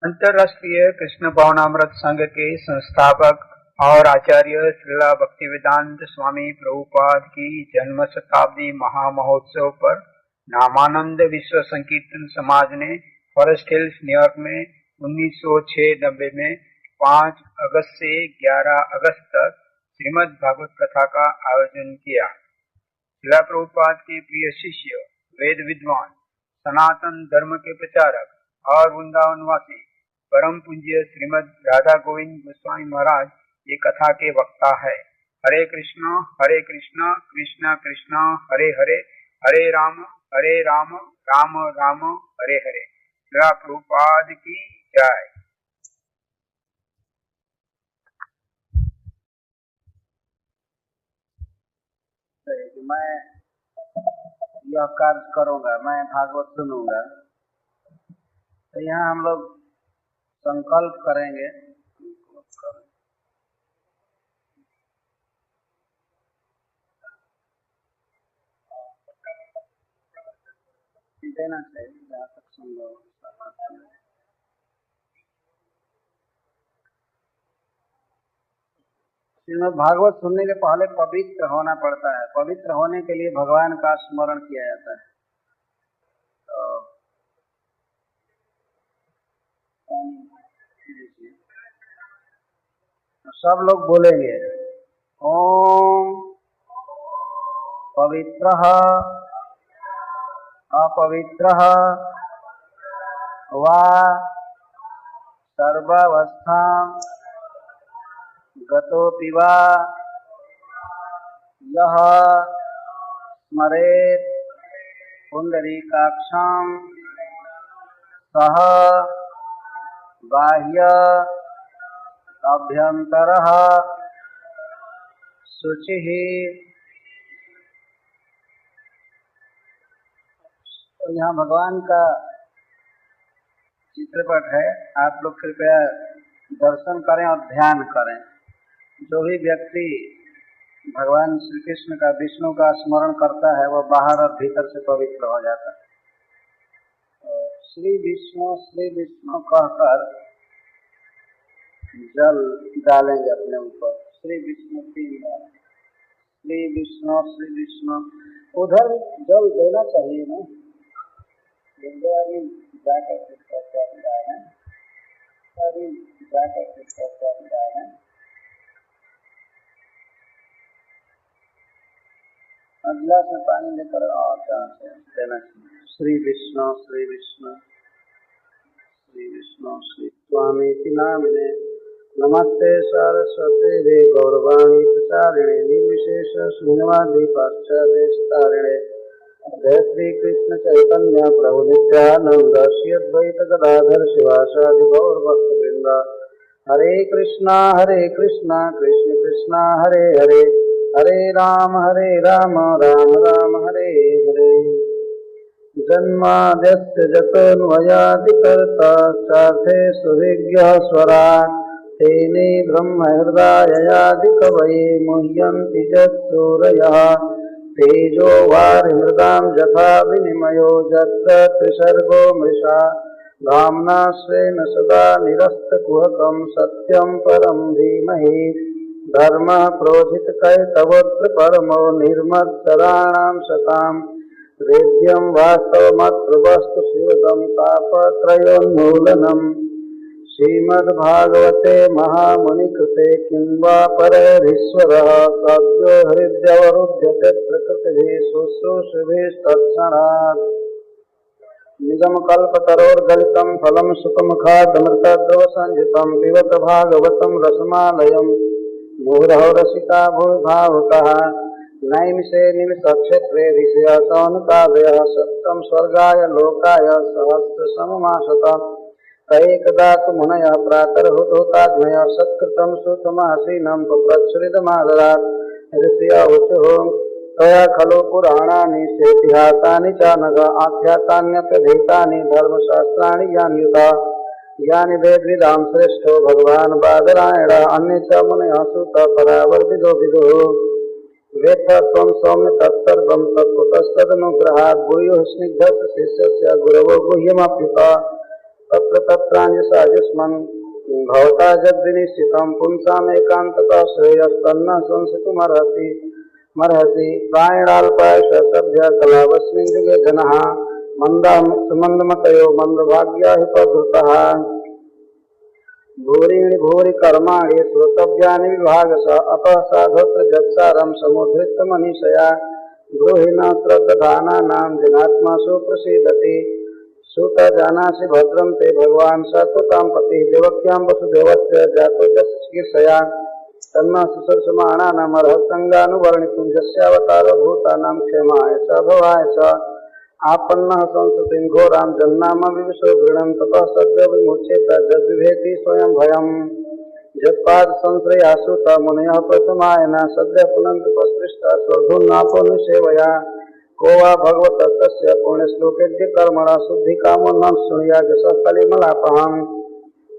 अंतर्राष्ट्रीय कृष्ण भावनामृत संघ के संस्थापक और आचार्य श्रीला भक्तिवेदांत स्वामी प्रभुपाद की जन्म शताब्दी महामहोत्सव पर नामानंद विश्व संकीर्तन समाज ने फॉरेस्ट हिल्स न्यूयॉर्क में 1996 में 5 अगस्त से 11 अगस्त तक श्रीमद् भागवत कथा का आयोजन किया। श्रीला प्रभुपाद के प्रिय शिष्य, वेद विद्वान, सनातन धर्म के प्रचारक और वृंदावनवासी परम पूज्य श्रीमद् राधा गोविंद गोस्वामी महाराज ये कथा के वक्ता है। हरे कृष्णा कृष्ण कृष्ण हरे हरे, हरे राम राम राम हरे हरे। श्रीला प्रभुपाद की जय। मैं यह कार्य करूंगा, मैं भागवत सुनूंगा। तो यहाँ हम लोग संकल्प करेंगे, देना चाहिए जहाँ तक संभव। श्रीमद् भागवत सुनने के पहले पवित्र होना पड़ता है। पवित्र होने के लिए भगवान का स्मरण किया जाता है। तो सब लोग बोलेंगे ओम पवित्रः अपवित्रः वा सर्वावस्थां गतोऽपि वा यः स्मरेत् पुंडरीकाक्षं सः बाह्य अभ्यंतरः शुचिः। तो यहाँ भगवान का चित्रपट है, आप लोग कृपया दर्शन करें और ध्यान करें। जो भी व्यक्ति भगवान श्री कृष्ण का, विष्णु का स्मरण करता है वह बाहर और भीतर से पवित्र हो जाता है। तो श्री विष्णु कहकर जल डालेंगे अपने ऊपर। श्री विष्णु 3 बार, श्री विष्णु। उधर जल देना चाहिए ना, जाकर गिलास में पानी लेकर देना चाहिए। श्री विष्णु श्री स्वामी नामिने नमस्ते सरस्वती दे गौरवाणी प्रचारिणे निर्विशेष शून्यवादी पाश्चादेशतारिणे जय श्री कृष्ण चैतन्य प्रभु नित्यानंद श्री अद्वैत गदाधर शिवासादि गौर भक्त वृंद। हरे कृष्णा कृष्ण कृष्ण हरे हरे, हरे राम राम राम हरे हरे। जन्माद्यस्य जतोऽन्वयादिकर्ताश्चार्थे सुविज्ञः स्वराट् तेने ब्रह्महृदाययादिकवये मुह्यन्ति यत्सूरयः। तेजो वारिमृदां यथा विनिमयो यत्र त्रिसर्गो मृषा धाम्ना स्वेन सदा निरस्तकुहकं सत्यं परं धीमहि। धर्मः प्रोजितकैतवोऽत्र परमो निर्मत्सराणां सताम् वेद्यं वास्तवमत्र वस्तु शिवदं तापत्रयोन्मूलनम्। श्रीमद्भागवते महामुनिकृते किं वा परैरीश्वरः सद्यो हृद्यवरुध्यते प्रकृतिभिः शुश्रूषुभिस्तत्क्षणात्। निगमकल्पतरोर्गलितं फलं सुखमुखादमृतद्रवसंयुतं पिबत भागवतं रसमालयम्। मुहुरहो रसिका भूभावुकः नैमिषे निमिषक्षेत्रे ऋषयसौनकादयः सप्तं स्वर्गाय लोकाय सहस्रसममासत। तैकदा तु मुनयः प्रातर्हुतोताग्नयः सत्कृतं सुतमासीनं पप्रच्छुरितमादरात्। ऋषयः त्वया खलु पुराणानि सेतिहासानि च नघ आख्यातान्यप्यधीतानि धर्मशास्त्राणि यान्युता। यानि वेदविदां श्रेष्ठो भगवान् बादरायणः अन्ये च मुनयः सूतः परावर्तितो विदुः। वेत्थत्वं सौम्य तत्सर्वं तत्कुतस्तदनुग्रहात् भूयो स्निग्धस्य शिष्यस्य गुरवो गुह्यमप्युत। तत्र तत्रान्यसायुष्मन् भवता जद्विनिश्चितं पुंसामेकान्ततः श्रेयस्तन्न संसितुमर्हसि मर्हसि प्रायणाल्पायुष सभ्य कलावस्मिन् युगे जनः मंदमतयो मंदभाग्या हि प्रधृतः भूरिणि भूरि कर्माणि श्रोतव्यानि विभागशः अतः साधुत्र जत्सारं समुद्धृत्य मनीषया गृहिणः श्रद्धानानां जिनात्मासु प्रसीदति सुत जानासि भद्रं ते भगवान् सत्वतां पतिः देवक्यां वसुदेवस्य जातो चिकीर्षया तन्नः सुसर्षमाणानामर्हसङ्गानुवर्णितुं यस्यावतारो भूतानां क्षेमाय च भवाय च आपन्नः संस्कृतिं घोरां जन्नाम विविशो घृणं ततः सद्यो विमुच्येत जद्विभेति स्वयं भयम् यत्पाद संश्रयासुत मुनयः प्रसमायन सद्यः पुनन्तुपस्पृष्टा स्वधुर्नापो निषेवया को वा भगवतस्तस्य पुण्यश्लोकेद्य कर्मणा शुद्धिकामो न शृणुयात् यशः कलिमलापहम्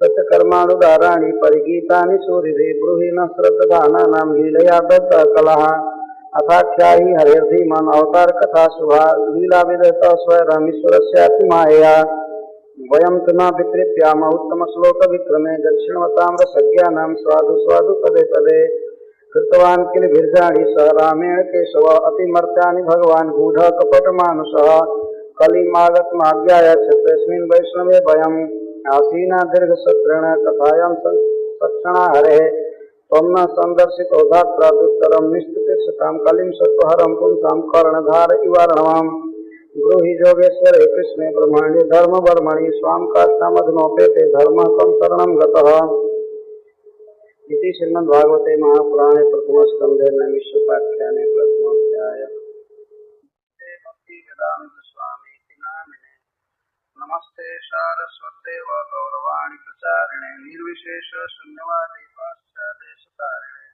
तस्य कर्माणुदाराणि परिगीतानि सूरिभिः ब्रूहि न श्रद्धानानां लीलया दत्तः कलः अथाख्यायि हरिर्धीमन् अवतार कथा शुभा लीला विदत स्वयमीश्वरस्यापि मायया वयं तु न वितृप्याम उत्तम श्लोक विक्रमे दक्षिणवतां रसज्ञानां स्वादु स्वादु पदे पदे कृतवान् किल भिर्जाणि स रामेण केशव अतिमर्त्यानि भगवान् गूढ कपटमानुषः कलिमागतमाज्ञाय क्षत्रेऽस्मिन् वैष्णवे वयम् आसीना दीर्घसत्रेण कथायां सक्षणा हरेः त्वं न सन्दर्शितो धात्रा दुस्तरं निष्ठितिर्षतां कलिं सत्वहरं पुंसां कर्णधार इवार्णवाम् ब्रूहि योगेश्वरे कृष्णे ब्रह्मणि धर्मवर्मणि स्वां काष्ठामधुनोपेते धर्मः कं शरणं गतः इति श्रीमद्भागवते महापुराणे प्रथमस्कन्धे नैमिषोपाख्याने प्रथमोऽध्यायः। भक्तिवेदान्तस्वामीति नामिने नमस्ते सारस्वते गौरवाणी प्रचारिणे निर्विशेष शून्यवादी पाश्चादेशतारिणे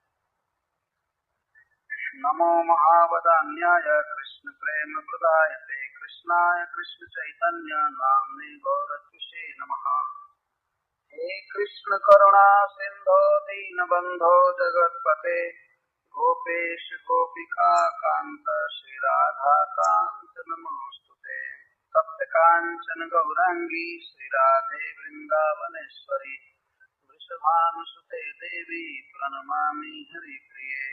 नमो महावदान्याय कृष्ण प्रेम प्रदायते कृष्णाय कृष्ण चैतन्य नाम्ने गौरत्विषे नमः। हे कृष्ण करुणा सिंधो दीनबंधो जगत्पते गोपेश गोपिका कांत श्री राधा कांत नमोस्तुते तप्त कांचन गौरांगी श्री राधे वृंदावनेश्वरी वृषभानुसुते देवी प्रणमामि हरिप्रिये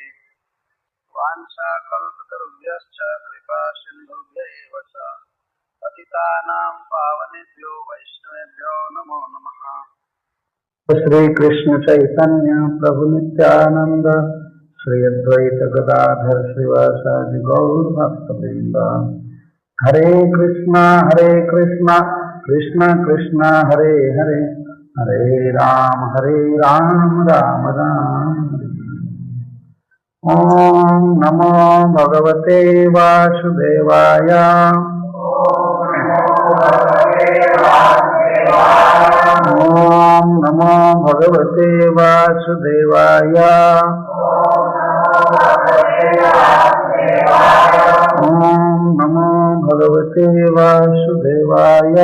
वाञ्छाकल्पतरुभ्यश्च कृपा सिन्धुभ्यैव च पतितानां पावनेभ्यो वैष्णवेभ्यो नमो नमः। श्री कृष्ण चैतन्य प्रभु नित्यानंद श्री अद्वैत गदाधर श्रीवासादि गौर भक्तवृंद हरे कृष्णा कृष्णा कृष्णा हरे हरे हरे राम राम राम ओम नमो भगवते वासुदेवाय ओम नमो भगवते वासुदेवाय ओम नमो भगवते वासुदेवाय।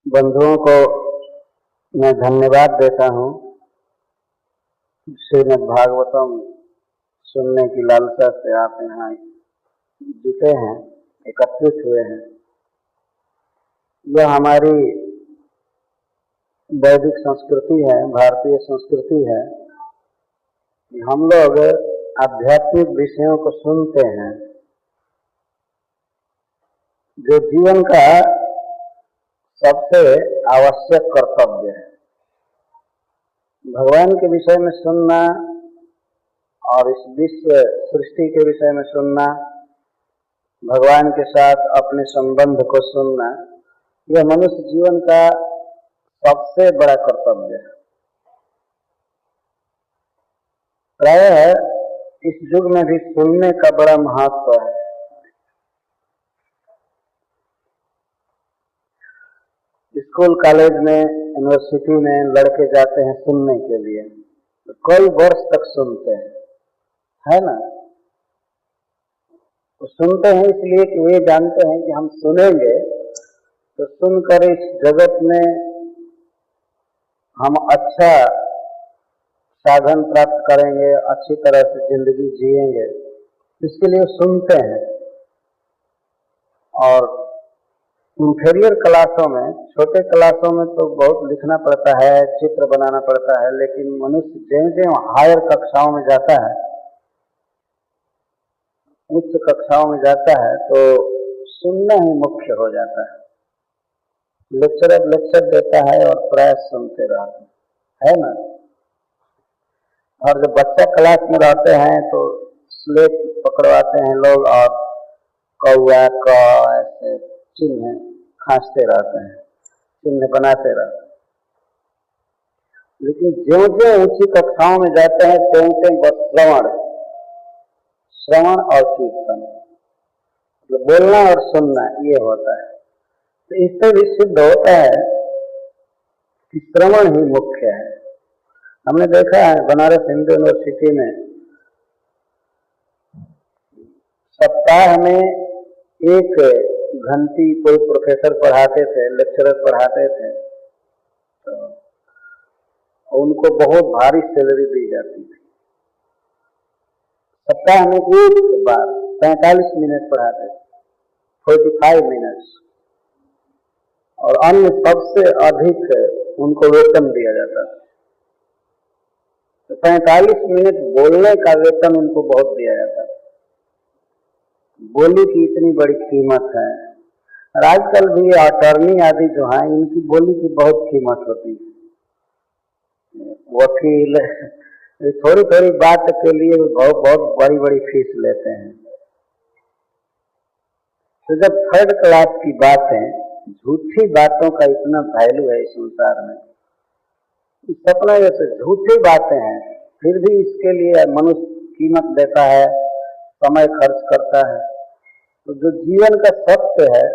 बंधुओं को मैं धन्यवाद देता हूँ। श्रीमद् भागवतम सुनने की लालसा से आप यहाँ जुटे हैं, एकत्रित हुए हैं। यह हमारी वैदिक संस्कृति है, भारतीय संस्कृति है कि हम लोग आध्यात्मिक विषयों को सुनते हैं। जो जीवन का सबसे आवश्यक कर्तव्य है, भगवान के विषय में सुनना और इस विश्व सृष्टि के विषय में सुनना, भगवान के साथ अपने संबंध को सुनना, यह मनुष्य जीवन का सबसे बड़ा कर्तव्य है। प्रायः इस युग में भी सुनने का बड़ा महत्व है। स्कूल कॉलेज में यूनिवर्सिटी में लड़के जाते हैं सुनने के लिए, तो कई वर्ष तक सुनते हैं, है ना। तो सुनते हैं इसलिए कि वे जानते हैं कि हम सुनेंगे तो सुनकर इस जगत में हम अच्छा साधन प्राप्त करेंगे, अच्छी तरह से जिंदगी जिएंगे, इसके लिए सुनते हैं। और इंफीरियर क्लासों में, छोटे क्लासों में तो बहुत लिखना पड़ता है, चित्र बनाना पड़ता है, लेकिन मनुष्य ज्यों ज्यों हायर कक्षाओं में जाता है, उच्च कक्षाओं में जाता है, तो सुनना ही मुख्य हो जाता है। लेक्चरर लेक्चर देता है और प्राय सुनते रहते है ना। और जब बच्चा क्लास में रहते हैं तो स्लेट पकड़वाते हैं लोग और कौआ क ऐसे चिन्ह खांचते रहते हैं, चिन्ह बनाते रहते हैं। लेकिन ज्यों ज्यों ऊंची कक्षाओं में जाते हैं त्यों त्यों बस श्रवण और कीर्तन, तो बोलना और सुनना ये होता है। तो इससे भी सिद्ध होता है कि श्रवण ही मुख्य है। हमने देखा है बनारस हिंदू यूनिवर्सिटी में सप्ताह में एक घंटी कोई प्रोफेसर पढ़ाते थे, लेक्चरर पढ़ाते थे, तो उनको बहुत भारी सैलरी दी जाती थी। सप्ताह में एक बार 45 मिनट पढ़ाते थे, 45 मिनट्स, और अन्य सबसे अधिक उनको वेतन दिया जाता था। तो 45 मिनट बोलने का वेतन उनको बहुत दिया जाता था। बोली की इतनी बड़ी कीमत है। और आजकल भी अटॉर्नी आदि जो हैं, इनकी बोली की बहुत कीमत होती है। वकील थोड़ी थोड़ी बात के लिए बहुत बहुत बड़ी बड़ी फीस लेते हैं। तो जब थर्ड क्लास की बातें, झूठी बातों का इतना वैल्यू है इस संसार में, सपना जैसे झूठी बातें हैं, फिर भी इसके लिए मनुष्य कीमत देता है, समय खर्च करता है। तो जो जीवन का सत्य है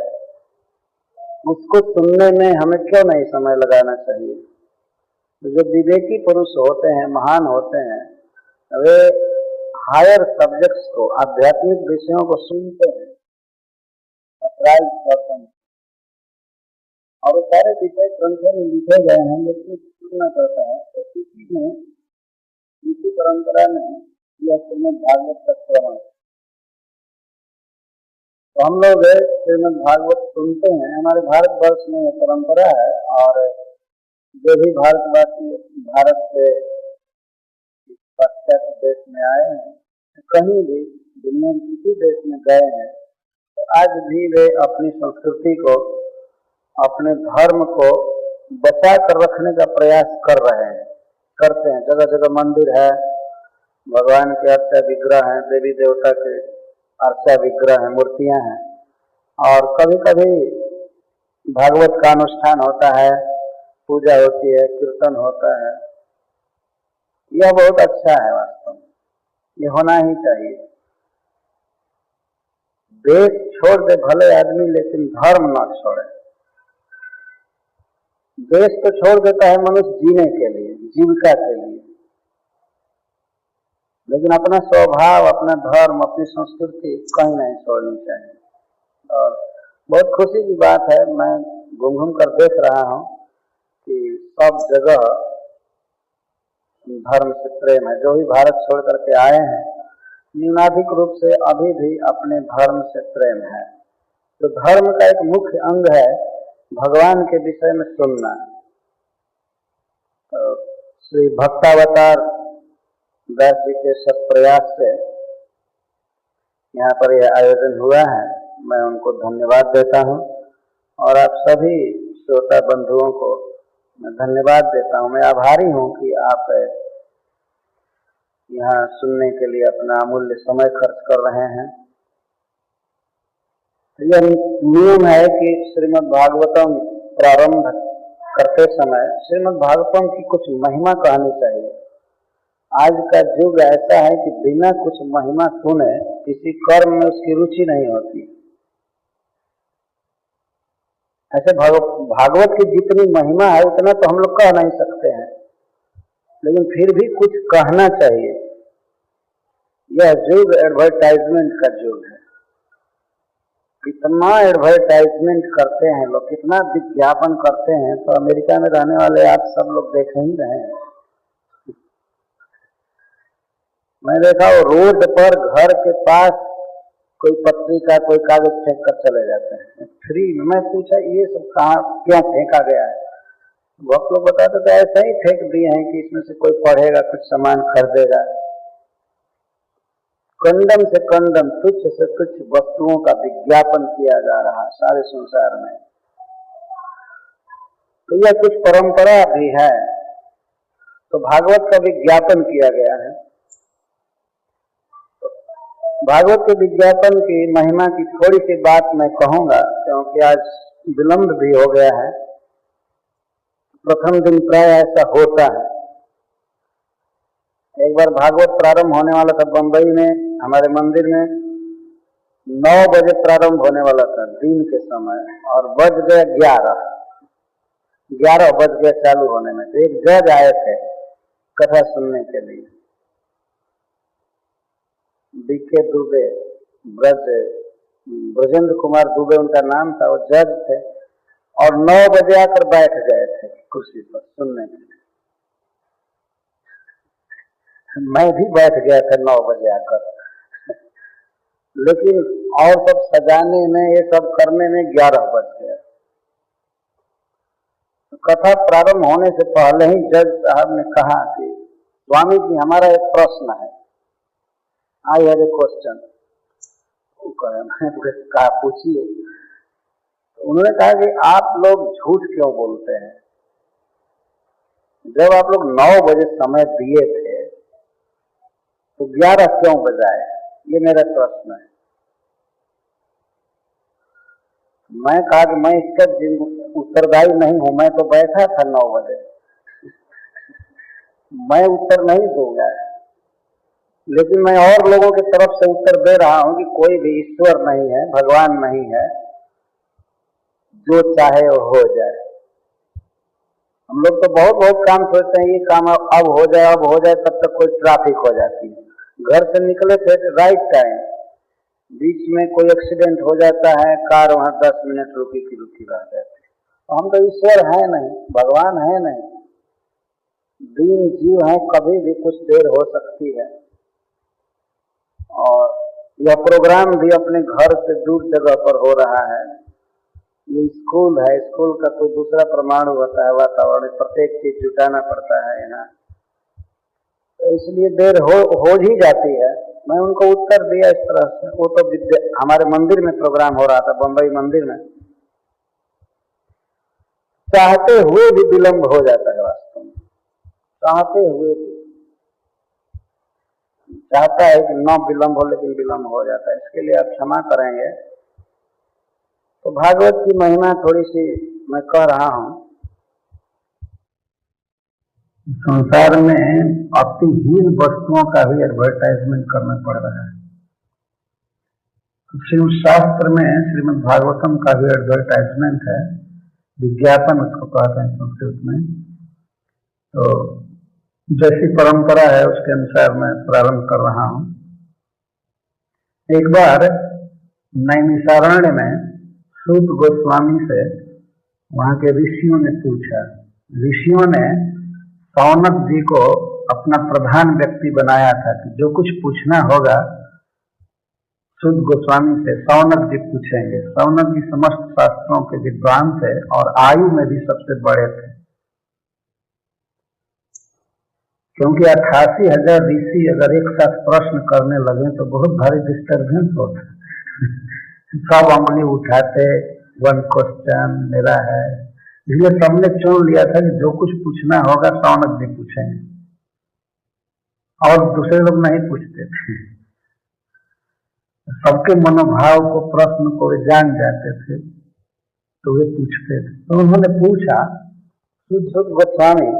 उसको सुनने में हमें क्यों नहीं समय लगाना चाहिए। तो जो विवेकी पुरुष होते हैं, महान होते हैं, वे हायर सब्जेक्ट्स को, आध्यात्मिक विषयों को सुनते हैं, करते हैं, और सारे विषय ग्रंथों में लिखे गए हैं, लेकिन सुनना पड़ता है। तो इसी परंपरा में यह श्रीमद् भागवत का श्रवण, तो हम लोग श्रीमद् भागवत सुनते हैं। हमारे भारतवर्ष में यह परंपरा है, और जो भी भारतवासी भारत से पाश्चात्य देश में आए हैं, कहीं भी दुनिया में किसी देश में गए हैं, तो आज भी वे अपनी संस्कृति को, अपने धर्म को बचा कर रखने का प्रयास कर रहे हैं, करते हैं। जगह जगह मंदिर है, भगवान के अर्चा विग्रह हैं, देवी देवता के अर्चा विग्रह हैं, मूर्तियां हैं, और कभी कभी भागवत का अनुष्ठान होता है, पूजा होती है, कीर्तन होता है। यह बहुत अच्छा है, वास्तव में ये होना ही चाहिए। देश छोड़ दे भले आदमी, लेकिन धर्म न छोड़े। देश तो छोड़ देता है मनुष्य जीने के लिए, जीविका के लिए, लेकिन अपना स्वभाव, अपना धर्म, अपनी संस्कृति कहीं नहीं छोड़नी चाहिए। और बहुत खुशी की बात है, मैं घूम घूम कर देख रहा हूँ कि सब जगह धर्म से प्रेम है। जो भी भारत छोड़ करके आए हैं, न्यूनाधिक रूप से अभी भी अपने धर्म से प्रेम है। तो धर्म का एक मुख्य अंग है भगवान के विषय में सुनना। तो श्री भक्तावतार दास जी के सत्प्रयास से यहाँ पर यह आयोजन हुआ है। मैं उनको धन्यवाद देता हूँ, और आप सभी श्रोता बंधुओं को मैं धन्यवाद देता हूँ। मैं आभारी हूँ कि आप यहाँ सुनने के लिए अपना अमूल्य समय खर्च कर रहे हैं। यह नियम है कि श्रीमद् भागवतम प्रारंभ करते समय श्रीमद् भागवतम की कुछ महिमा कहनी चाहिए। आज का युग ऐसा है कि बिना कुछ महिमा सुने किसी कर्म में उसकी रुचि नहीं होती। ऐसे भागवत की जितनी महिमा है उतना तो हम लोग कह नहीं सकते हैं, लेकिन फिर भी कुछ कहना चाहिए। यह युग एडवर्टाइजमेंट का युग है। कितना एडवर्टाइजमेंट करते हैं लोग, कितना विज्ञापन करते हैं। तो अमेरिका में रहने वाले आप सब लोग देख ही रहे हैं। मैं देखा वो रोड पर घर के पास कोई पत्रिका कोई कागज फेंक कर चले जाते हैं फ्री में। मैं पूछा ये सब कहाँ क्यों फेंका गया है? बहुत लोग बताते थे ऐसा ही फेंक दिए हैं कि इसमें से कोई पढ़ेगा, कुछ सामान खरीदेगा। कंडम से कंडम, तुच्छ से तुच्छ वस्तुओं का विज्ञापन किया जा रहा है सारे संसार में। तो यह कुछ परंपरा भी है। तो भागवत का विज्ञापन किया गया है। भागवत के विज्ञापन की महिमा की थोड़ी सी बात मैं कहूंगा, क्योंकि आज विलंब भी हो गया है। प्रथम दिन प्राय ऐसा होता है। एक बार भागवत प्रारंभ होने वाला था बंबई में, हमारे मंदिर में 9 बजे प्रारंभ होने वाला था दिन के समय, और बज गया 11 बज गया चालू होने में। तो एक जज आए थे कथा सुनने के लिए, बीके दुबे, ब्रजेंद्र कुमार दुबे उनका नाम था। वो जज थे और 9 बजे आकर बैठ गए थे कुर्सी पर सुनने के लिए। मैं भी बैठ गया था 9 बजे आकर, लेकिन और सब सजाने में, ये सब करने में 11 बज गया। कथा प्रारंभ होने से पहले ही जज साहब ने कहा कि स्वामी जी हमारा एक प्रश्न है, आई हैव ए क्वेश्चन। मैंने कहा पूछिए। उन्होंने कहा कि आप लोग झूठ क्यों बोलते हैं? जब आप लोग 9 बजे समय दिए थे तो 11 क्यों बजाए? ये मेरा प्रश्न है। मैं कहा कि मैं इसका उत्तरदायी नहीं हूं, मैं तो बैठा था 9 बजे, मैं उत्तर नहीं दूंगा। लेकिन मैं और लोगों की तरफ से उत्तर दे रहा हूं कि कोई भी ईश्वर नहीं है, भगवान नहीं है, जो चाहे वो हो जाए। हम लोग तो बहुत काम सोचते हैं, ये काम अब हो जाए, तब तक कोई ट्रैफिक हो जाती है। घर से निकले थे राइट टाइम, बीच में कोई एक्सीडेंट हो जाता है, कार वहां 10 मिनट रुकी रह जाती है। तो हम तो ईश्वर है नहीं, भगवान है नहीं, दीन जीव है, कभी भी कुछ देर हो सकती है। और यह प्रोग्राम भी अपने घर से दूर जगह पर हो रहा है। ये स्कूल है, स्कूल का कोई दूसरा परमाणु होता है, वातावरण, प्रत्येक चीज जुटाना पड़ता है यहाँ, तो इसलिए देर हो ही जाती है। मैं उनको उत्तर दिया इस तरह से। वो तो हमारे मंदिर में प्रोग्राम हो रहा था, बंबई मंदिर में, चाहते हुए भी विलंब हो जाता है। वास्तव में चाहते हुए भी चाहता है कि न विलंब हो, लेकिन विलंब हो जाता है। इसके लिए आप क्षमा करेंगे। तो भागवत की महिमा थोड़ी सी मैं कह रहा हूं। संसार में अतिहीन वस्तुओं का भी एडवर्टाइजमेंट करना पड़ रहा है। शिव शास्त्र में श्रीमद् भागवतम का भी एडवर्टाइजमेंट है, विज्ञापन उसको कहते हैं संस्कृत में। तो जैसी परंपरा है उसके अनुसार मैं प्रारंभ कर रहा हूं। एक बार नैमिषारण्य में सूत गोस्वामी से वहां के ऋषियों ने पूछा। ऋषियों ने सौनक जी को अपना प्रधान व्यक्ति बनाया था कि जो कुछ पूछना होगा सूत गोस्वामी से सौनक जी पूछेंगे। सौनक जी समस्त शास्त्रों के विद्वान थे और आयु में भी सबसे बड़े थे, क्योंकि 88,000 ऋषि अगर एक साथ प्रश्न करने लगे तो बहुत भारी डिस्टर्बेंस होता सब अंगुली उठाते, 1 क्वेश्चन मेरा है। इसलिए सबने चुन लिया था कि जो कुछ पूछना होगा सौनक जी पूछेंगे, और दूसरे लोग नहीं पूछते थे। सबके मनोभाव को, प्रश्न को वे जान जाते थे, तो वे पूछते थे। तो उन्होंने पूछा, सूत गोस्वामी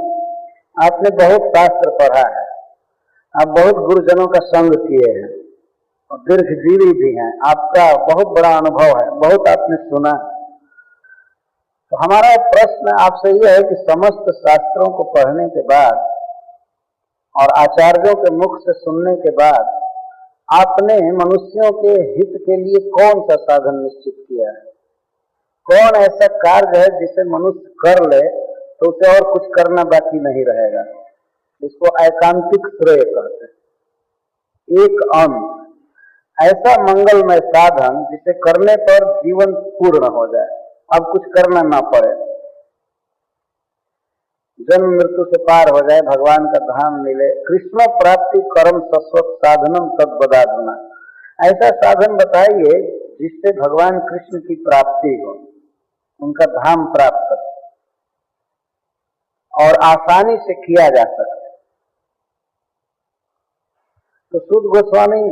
आपने बहुत शास्त्र पढ़ा है, आप बहुत गुरुजनों का संग किए हैं और दीर्घजीवी भी हैं, आपका बहुत बड़ा अनुभव है, बहुत आपने सुना। तो हमारा प्रश्न आपसे यह है कि समस्त शास्त्रों को पढ़ने के बाद और आचार्यों के मुख से सुनने के बाद आपने मनुष्यों के हित के लिए कौन सा साधन निश्चित किया है? कौन ऐसा कार्य है जिसे मनुष्य कर ले तो उसे और कुछ करना बाकी नहीं रहेगा? इसको एकांतिक श्रेय कहते हैं। एक अंत, ऐसा मंगलमय साधन जिसे करने पर जीवन पूर्ण हो जाए, अब कुछ करना ना पड़े, जन्म मृत्यु से पार हो जाए, भगवान का धाम मिले। कृष्ण प्राप्ति कर्म शश्वत साधनम तद बदाधुना, ऐसा साधन बताइए जिससे भगवान कृष्ण की प्राप्ति हो, उनका धाम प्राप्त हो और आसानी से किया जा सके। तो सूत गोस्वामी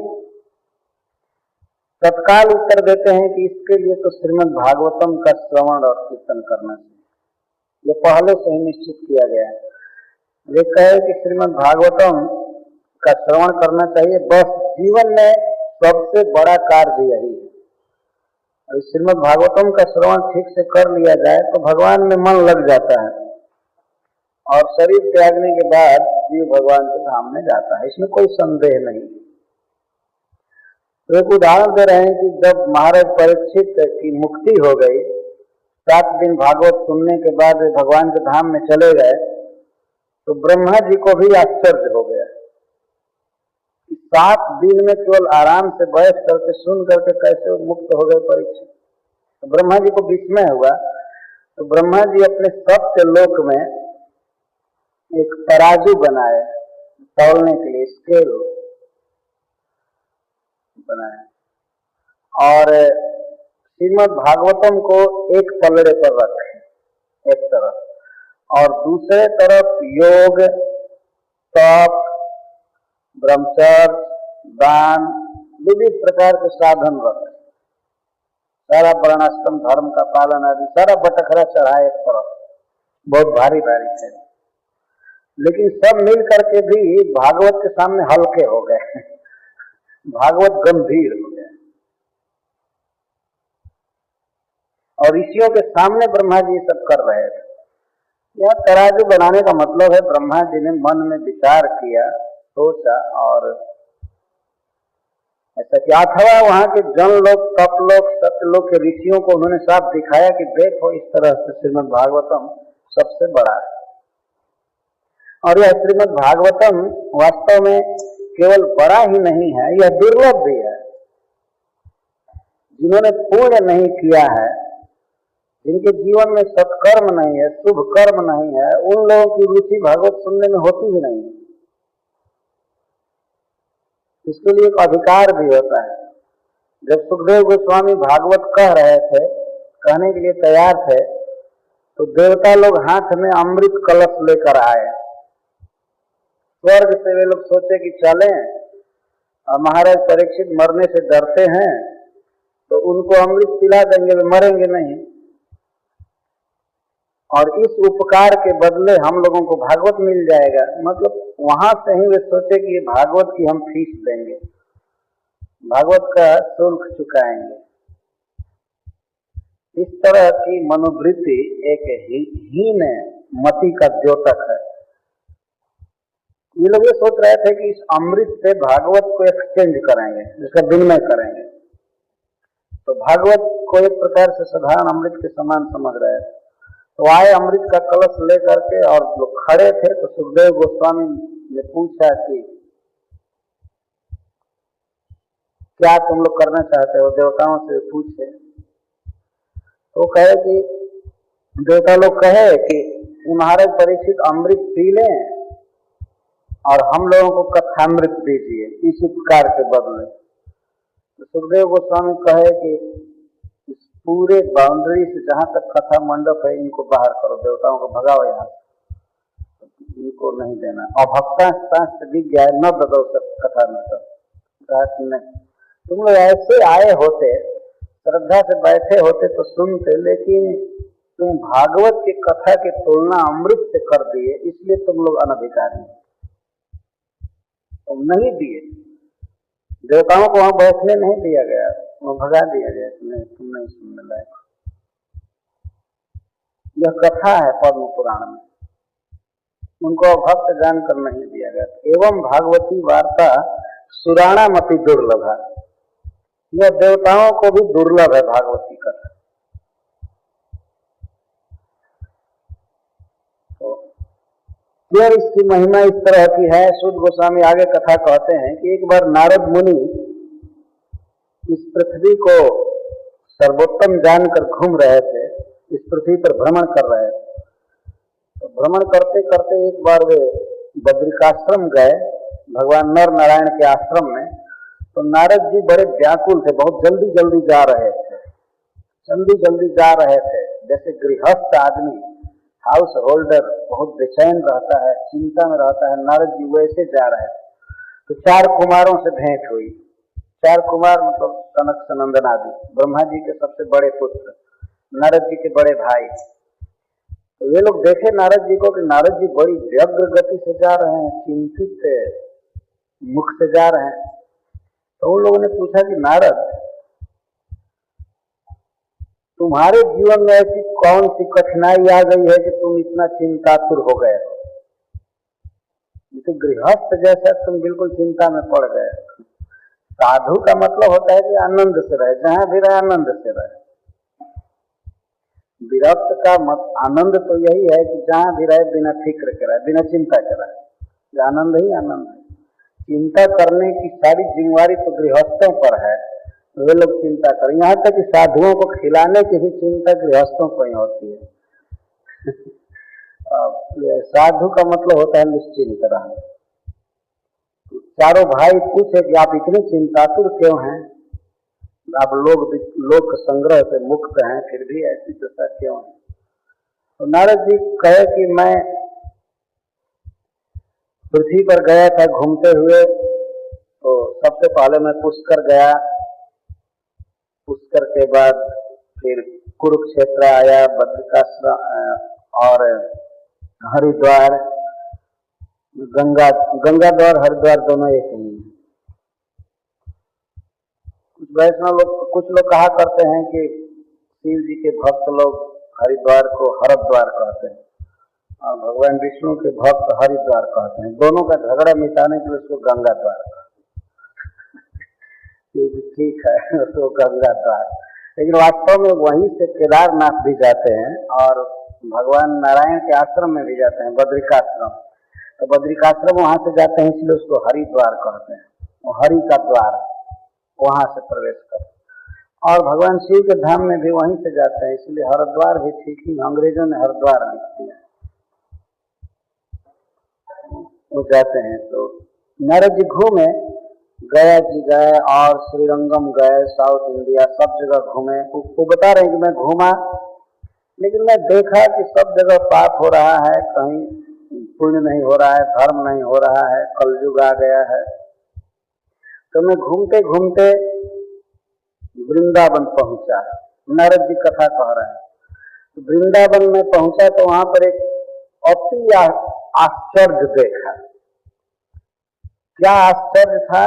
तत्काल उत्तर देते हैं कि इसके लिए तो श्रीमद् भागवतम का श्रवण और कीर्तन करना चाहिए, ये पहले से ही निश्चित किया गया है। वे कहे कि श्रीमद् भागवतम का श्रवण करना चाहिए, बस जीवन में सबसे बड़ा कार्य यही है। और श्रीमद् भागवतम का श्रवण ठीक से कर लिया जाए तो भगवान में मन लग जाता है और शरीर त्यागने के बाद जीव भगवान के धाम में जाता है, इसमें कोई संदेह नहीं। तो एक उदाहरण दे रहे हैं कि जब महाराज परीक्षित की मुक्ति हो गई, 7 दिन भागवत सुनने के बाद वे भगवान के धाम में चले गए, तो ब्रह्मा जी को भी आश्चर्य हो गया कि 7 दिन में केवल आराम से बैठ करके सुन करके कैसे मुक्त हो गए परीक्षित। तो ब्रह्मा जी को विस्मय हुआ। तो ब्रह्मा जी अपने सत्य लोक में एक तराजू बनाए, तौलने के लिए स्केल बनाए, और श्रीमद् भागवतम को एक पलड़े पर रखे एक तरफ, और दूसरे तरफ योग, तप, ब्रह्मचर्य, दान, विविध प्रकार के साधन रखे, सारा वर्णाश्रम धर्म का पालन आदि सारा बटखरा चढ़ाए एक तरफ, बहुत भारी भारी थे, लेकिन सब मिल करके भी भागवत के सामने हल्के हो गए भागवत गंभीर हो गए। और ऋषियों के सामने ब्रह्मा जी सब कर रहे थे। यह तराजू बनाने का मतलब है ब्रह्मा जी ने मन में विचार किया, सोचा, और ऐसा किया। अथवा वहां के जन लोग, तप लोग, सत्य लोग के ऋषियों को उन्होंने साफ दिखाया कि देखो इस तरह से श्रीमद् भागवतम सबसे बड़ा है। और यह श्रीमद् भागवतम वास्तव में केवल बड़ा ही नहीं है, यह दुर्लभ भी है। जिन्होंने पुण्य नहीं किया है, जिनके जीवन में सत्कर्म नहीं है, शुभ कर्म नहीं है, उन लोगों की रुचि भागवत सुनने में होती ही नहीं। इसके लिए एक अधिकार भी होता है। जब सुखदेव गोस्वामी भागवत कह रहे थे, कहने के लिए तैयार थे, तो देवता लोग हाथ में अमृत कलश लेकर आए। स्वर्ग से वे लोग सोचे कि चलें, और महाराज परीक्षित मरने से डरते हैं तो उनको अमृत पिला देंगे, वे मरेंगे नहीं, और इस उपकार के बदले हम लोगों को भागवत मिल जाएगा। मतलब वहां से ही वे सोचे कि ये भागवत की हम फीस देंगे, भागवत का शुल्क चुकाएंगे। इस तरह की मनोवृत्ति एक हीन मति का द्योतक है। ये लोग ये सोच रहे थे कि इस अमृत से भागवत को एक्सचेंज करेंगे, इसका विनिमय करेंगे। तो भागवत को एक प्रकार से साधारण अमृत के समान समझ रहे थे। तो आए अमृत का कलश लेकर के, और लोग खड़े थे। तो सुखदेव गोस्वामी ने पूछा कि क्या तुम लोग करना चाहते हो, देवताओं से पूछे। तो कहे कि देवता लोग कहे कि महाराज परीक्षित अमृत पी लें और हम लोगों को कथामृत दीजिए इस उपकार के बदले। तो सुखदेव गोस्वामी कहे कि इस पूरे बाउंड्री से जहां तक कथा मंडप है इनको बाहर करो, देवताओं को भगाओ यहाँ से, इनको नहीं देना। अभक्ता विज्ञा न बदल कथा न, तुम लोग ऐसे आए होते, श्रद्धा से बैठे होते तो सुनते, लेकिन तुम भागवत की कथा की तुलना अमृत से कर दिए, इसलिए तुम लोग अनधिकारी नहीं दिए। देवताओं को वहां बैठने नहीं दिया गया, वो भगा दिया गया, तुम नहीं सुनने लायक। यह कथा है पद्म पुराण में, उनको भक्त जानकर नहीं दिया गया। एवं भागवती वार्ता सुराणामपि दुर्लभ है, यह देवताओं को भी दुर्लभ है भागवती कथा। फिर इसकी महिमा इस तरह की है। सूत गोस्वामी आगे कथा कहते हैं कि एक बार नारद मुनि इस पृथ्वी को सर्वोत्तम जानकर घूम रहे थे, इस पृथ्वी पर भ्रमण कर रहे थे। तो भ्रमण करते करते एक बार वे बद्रिकाश्रम गए, भगवान नर नारायण के आश्रम में। तो नारद जी बड़े व्याकुल थे, बहुत जल्दी जल्दी जा रहे थे, जल्दी जल्दी जा रहे थे। जैसे गृहस्थ आदमी, हाउस होल्डर बहुत बेचैन रहता है, चिंता में रहता है, नारद जी वैसे जा रहे थे। तो 4 कुमारों से भेंट हुई। 4 कुमार मतलब सनक सनंदन आदि, ब्रह्मा जी के सबसे बड़े पुत्र, नारद जी के बड़े भाई। तो वे लोग देखे नारद जी को कि नारद जी बड़ी व्यग्र गति से जा रहे हैं, चिंतित मुख से जा रहे हैं। तो उन लोगों ने पूछा कि नारद, तुम्हारे जीवन में ऐसी कौन सी कठिनाई आ गई है कि तुम इतना चिंतातुर हो गए हो? तो गृहस्थ जैसा तुम बिल्कुल चिंता में पड़ गए। साधु का मतलब होता है कि आनंद से रहे, जहां भी रहे आनंद से रहे। विरक्त का आनंद तो यही है कि जहां भी रहे बिना फिक्र के रहे, बिना चिंता के रहे। आनंद ही आनंद है। चिंता करने की सारी जिम्मेवारी तो गृहस्थों पर है, वे लोग चिंता करें। यहाँ तक कि साधुओं को खिलाने की भी चिंता गृहस्थों को ही होती है। साधु का मतलब होता है निश्चिंत रहना। चारों भाई पूछे कि आप इतने चिंतातुर क्यों हैं? आप लोक संग्रह से मुक्त हैं, फिर भी ऐसी दशा क्यों है? तो नारद जी कहे कि मैं पृथ्वी पर गया था घूमते हुए, तो सबसे पहले मैं पुष्कर गया, पुष्कर के बाद फिर कुरुक्षेत्र आया, बद्रिकाश्रम और हरिद्वार, गंगाद्वार हरिद्वार दोनों एक ही है। कुछ लोग कहा करते हैं कि शिव जी के भक्त लोग हरिद्वार को हरद्वार कहते हैं और भगवान विष्णु के भक्त हरिद्वार कहते हैं। दोनों का झगड़ा मिटाने के लिए उसको गंगाद्वार कहते हैं। ठीक है, उसको गंगाद्वार। लेकिन वास्तव में वहीं से केदारनाथ भी जाते हैं और भगवान नारायण के आश्रम में भी जाते हैं, बद्रिकाश्रम। तो बद्रिकाश्रम वहां से जाते हैं, इसलिए उसको हरिद्वार कहते हैं। वो हरि का द्वार, वहां से प्रवेश करते हैं। और भगवान शिव के धाम में भी वहीं से जाते हैं, इसलिए हरिद्वार भी ठीक ही, अंग्रेजों ने हरिद्वार लिख दिया। वो जाते हैं। तो नारद जी घूमे, गया जी गए और श्रीरंगम गए, साउथ इंडिया सब जगह घूमे। वो बता रहे हैं कि मैं घूमा, लेकिन मैं देखा कि सब जगह पाप हो रहा है, कहीं पुण्य नहीं हो रहा है, धर्म नहीं हो रहा है, कलयुग आ गया है। तो मैं घूमते घूमते वृंदावन पहुंचा। नारद जी कथा कह रहे हैं। तो वृंदावन में पहुंचा तो वहां पर एक अति आश्चर्य देखा। क्या आश्चर्य था?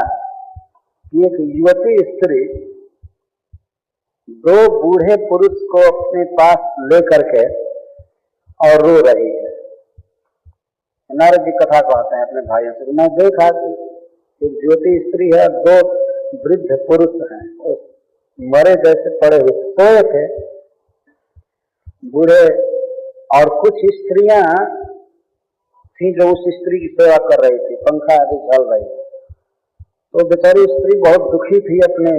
एक युवती स्त्री 2 बूढ़े पुरुष को अपने पास लेकर के और रो रही है। नारद जी कथा कहते हैं अपने भाइयों से, मैं देखा कि एक ज्योति स्त्री है, 2 वृद्ध पुरुष हैं, मरे जैसे पड़े हुए सोए थे बूढ़े, और कुछ स्त्रियां थी जो उस स्त्री की सेवा कर रही थी, पंखा आदि चल रही थी। तो बेचारी स्त्री बहुत दुखी थी, अपने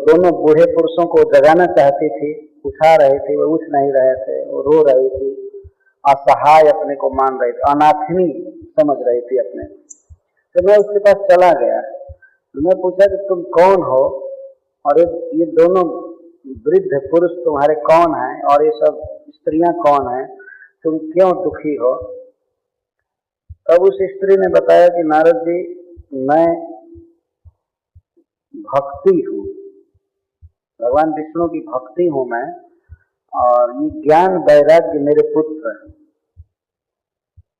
दोनों बूढ़े पुरुषों को जगाना चाहती थी, उठा रही थी, वो उठ नहीं रहे थे, वो रो रही थी, असहाय अपने को मान रही थी, अनाथनी समझ रही थी अपने। तो मैं उसके पास चला गया, मैं पूछा कि तुम कौन हो और ये दोनों वृद्ध पुरुष तुम्हारे कौन हैं और ये सब स्त्रियां कौन हैं, तुम क्यों दुखी हो? तब उस स्त्री ने बताया कि नारद जी, मैं भक्ति हूँ, भगवान विष्णु की भक्ति हूँ मैं, और ये ज्ञान वैराग्य मेरे पुत्र है,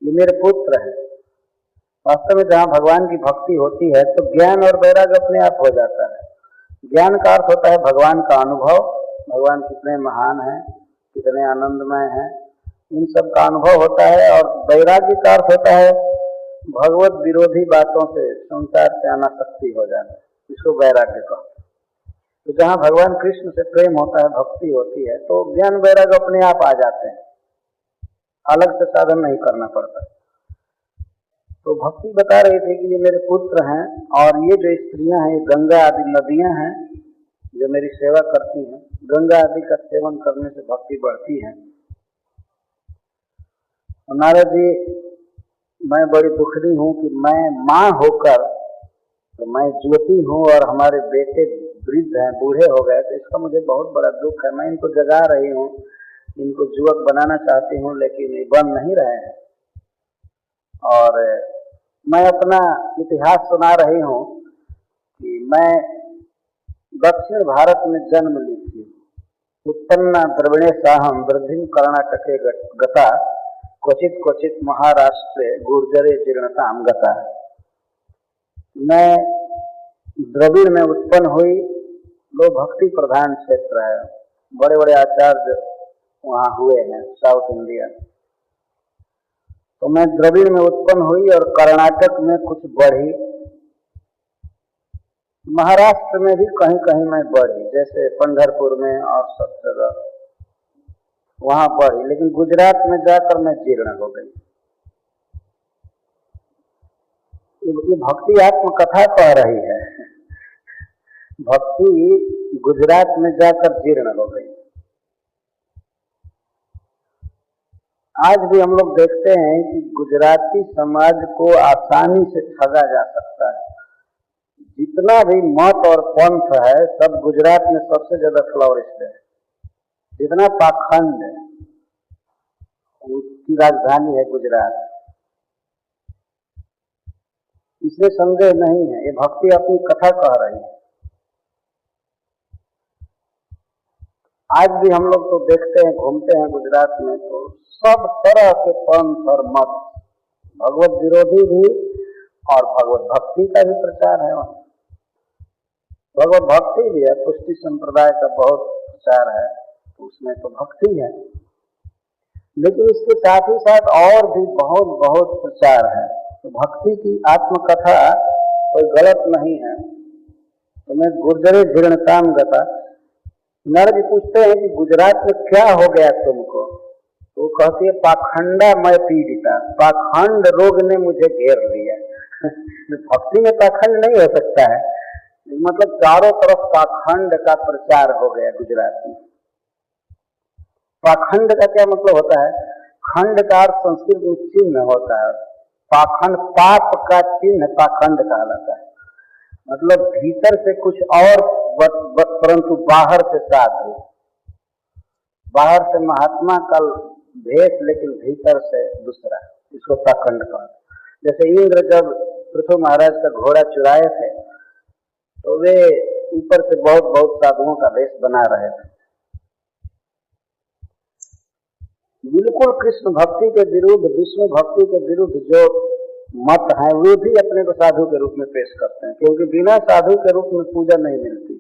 ये मेरे पुत्र है। वास्तव में जहाँ भगवान की भक्ति होती है तो ज्ञान और वैराग्य अपने आप हो जाता है। ज्ञान का अर्थ होता है भगवान का अनुभव, भगवान कितने महान हैं, कितने आनंदमय हैं, इन सब का अनुभव होता है। और वैराग्य का अर्थ होता है भगवत विरोधी बातों से, संसार से अनासक्ति हो जाना, इसको वैराग्य कहते हैं। तो जहाँ भगवान कृष्ण से प्रेम होता है, भक्ति होती है, तो ज्ञान वैराग्य अपने आप आ जाते हैं, अलग से साधन नहीं करना पड़ता। तो भक्ति बता रही थी कि ये मेरे पुत्र हैं और ये जो स्त्रियां हैं, ये गंगा आदि नदियां हैं, जो मेरी सेवा करती हैं, गंगा आदि का सेवन करने से भक्ति बढ़ती है। नारद जी, मैं बड़ी दुखी हूँ कि मैं माँ होकर, तो मैं ज्योति हूँ और हमारे बेटे वृद्ध हैं, बूढ़े हो गए, तो इसका मुझे बहुत बड़ा दुख है। मैं इनको जगा रही हूँ, इनको युवक बनाना चाहती हूँ, लेकिन ये बन नहीं रहे हैं। और मैं अपना इतिहास सुना रही हूँ कि मैं दक्षिण भारत में जन्म ली थी। उत्पन्ना द्रविणे साहम वृद्धिम कर्णाटके गता, क्वचित क्वचित महाराष्ट्र गुर्जरे जीर्णताम गता। मैं द्रविड़ में उत्पन्न हुई, वो भक्ति प्रधान क्षेत्र है, बड़े बड़े आचार्य वहाँ हुए हैं, साउथ इंडिया। तो मैं द्रविड़ में उत्पन्न हुई और कर्नाटक में कुछ बढ़ी, महाराष्ट्र में भी कहीं कहीं मैं बढ़ी, जैसे पंढरपुर में और सब जगह वहां बढ़ी, लेकिन गुजरात में जाकर मैं जीर्ण हो गई। ये भक्ति आत्मकथा कह रही है, भक्ति गुजरात में जाकर जीर्ण हो गई। आज भी हम लोग देखते हैं कि गुजराती समाज को आसानी से ठगा जा सकता है। जितना भी मत और पंथ है, सब गुजरात में सबसे ज्यादा फ्लॉरिश है। जितना पाखंड है, उसकी राजधानी है गुजरात। इसमें संदेह नहीं है, ये भक्ति अपनी कथा कह रही है। आज भी हम लोग तो देखते हैं, घूमते हैं गुजरात में, तो सब तरह के पंथ और मत, भगवत विरोधी भी और भगवत भक्ति का भी प्रचार है वहाँ। भगवत भक्ति भी है, पुष्टि संप्रदाय का बहुत प्रचार है, तो उसमें तो भक्ति है, लेकिन इसके साथ ही साथ और भी बहुत बहुत प्रचार है। तो भक्ति की आत्मकथा कोई गलत नहीं है। तो मैं गुर्जरे जीर्णताम गता। नारद जी पूछते हैं कि गुजरात में क्या हो गया तुमको? तो वो कहती है, पाखंडा मैं पीड़िता, पाखंड रोग ने मुझे घेर लिया। भक्ति में पाखंड नहीं हो सकता है, मतलब चारों तरफ पाखंड का प्रचार हो गया गुजरात में। पाखंड का क्या मतलब होता है? खंड का अर्थ संस्कृत में चिन्ह होता है। पाखंड, पाप का चिन्ह पाखंड कहलाता है। मतलब भीतर से कुछ और परंतु बाहर से साधु, बाहर से महात्मा का भेष लेकिन भीतर से दूसरा, इसको पाखंड कहते। जैसे इंद्र जब पृथु महाराज का घोड़ा चुराए थे, तो वे ऊपर से बहुत बहुत साधुओं का वेश बना रहे थे। बिल्कुल कृष्ण भक्ति के विरुद्ध, विष्णु भक्ति के विरुद्ध जो मत है, वे भी अपने को साधु के रूप में पेश करते हैं, क्योंकि बिना साधु के रूप में पूजा नहीं मिलती।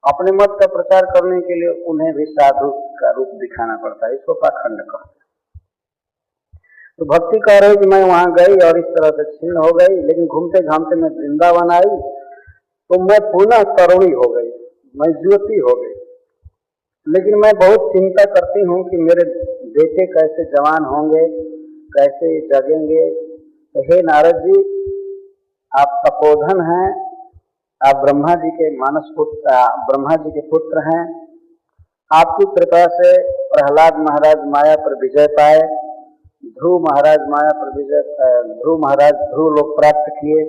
अपने मत का प्रचार करने के लिए उन्हें भी साधु का रूप दिखाना पड़ता है, इसको पाखंड कहते हैं। तो भक्ति कह रही कि मैं वहां गई और इस तरह से छिन्न हो गई, लेकिन घूमते घामते मैं वृंदावन आई तो मैं पुनः तरुणी हो गई, मैं ज्योति हो गई। लेकिन मैं बहुत चिंता करती हूँ कि मेरे बेटे कैसे जवान होंगे, कैसे जगेंगे। तो हे नारद जी, आप तपोधन हैं, आप ब्रह्मा जी के मानस पुत्र, ब्रह्मा जी के पुत्र हैं। आपकी कृपा से प्रहलाद महाराज माया पर विजय पाए, ध्रुव महाराज माया पर विजय, ध्रुव महाराज ध्रुव लोक प्राप्त किए।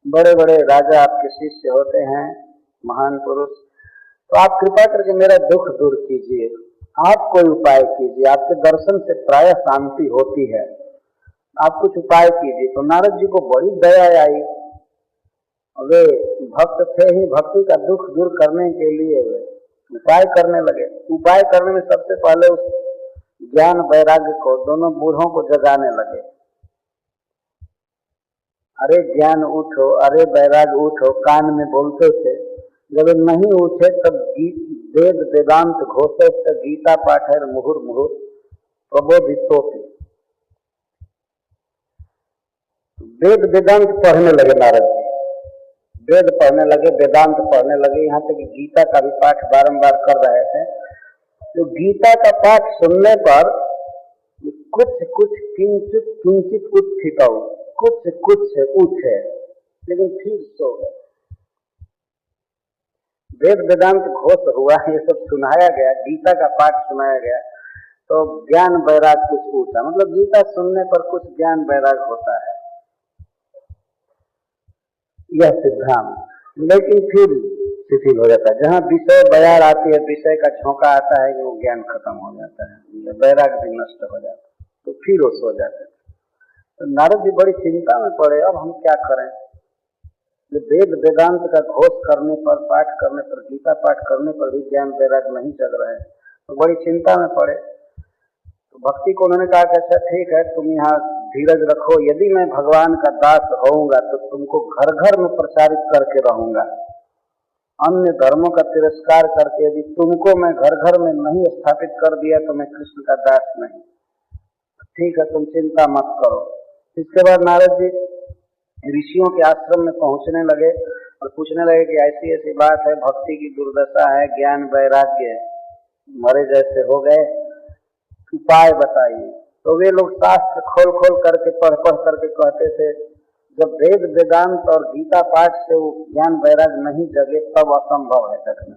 बड़े बड़े राजा आपके शिष्य होते हैं, महान पुरुष। तो आप कृपा करके मेरा दुख दूर कीजिए, आप कोई उपाय कीजिए। आपके दर्शन से प्राय शांति होती है, आप कुछ उपाय कीजिए। तो नारद जी को बड़ी दया आई, वे भक्त थे ही, भक्ति का दुख दूर करने के लिए वे उपाय करने लगे। उपाय करने में सबसे पहले उस ज्ञान वैराग्य को, दोनों बूढ़ों को जगाने लगे। अरे ज्ञान उठो, अरे वैराग्य उठो, कान में बोलते थे। जब नहीं उठे तब वेद वेदांत घोषे से गीता पाठ है मुहुर मुहुर प्रबोधितोपि। वेद वेदांत पढ़ने लगे नारद जी, वेद पढ़ने लगे, वेदांत पढ़ने लगे, यहाँ तक गीता का भी पाठ बारंबार कर रहे थे। तो गीता का पाठ सुनने पर कुछ कुछ किंचित किंचित उत्थित, कुछ कुछ उठे, लेकिन फिर सो गए। वेद वेदांत घोष हुआ, ये सब सुनाया गया, गीता का पाठ सुनाया गया, तो ज्ञान वैराग कुछ होता, मतलब गीता सुनने पर कुछ ज्ञान वैराग होता है, यह सिद्धांत। लेकिन फिर शिथिल हो जाता है, जहाँ विषय बयार आती है, विषय का झोंका आता है, वो ज्ञान खत्म हो जाता है, वैराग भी नष्ट हो जाता है, तो फिर वो सो जाते हैं। तो नारद जी बड़ी चिंता में पड़े, अब हम क्या करें? वेद वेदांत का घोष करने पर, पाठ करने पर, गीता पाठ करने पर भी ज्ञान वैराग नहीं जग रहे, तो बड़ी चिंता में पड़े। तो भक्ति को उन्होंने कहा कि अच्छा ठीक है, तुम यहाँ धीरज रखो, यदि मैं भगवान का दास होऊंगा तो तुमको घर घर में प्रचारित करके रहूंगा, अन्य धर्मों का तिरस्कार करके यदि तुमको मैं घर घर में नहीं स्थापित कर दिया तो मैं कृष्ण का दास नहीं। ठीक है, तुम चिंता मत करो। इसके बाद नारद जी ऋषियों के आश्रम में पहुंचने लगे और पूछने लगे कि ऐसी ऐसी बात है, भक्ति की दुर्दशा है, ज्ञान वैराग्य मरे जैसे हो गए, उपाय बताइए। तो वे लोग शास्त्र खोल खोल करके पढ़ पढ़ करके कहते थे, जब वेद वेदांत और गीता पाठ से वो ज्ञान वैराग नहीं जगे तब असंभव है जगना।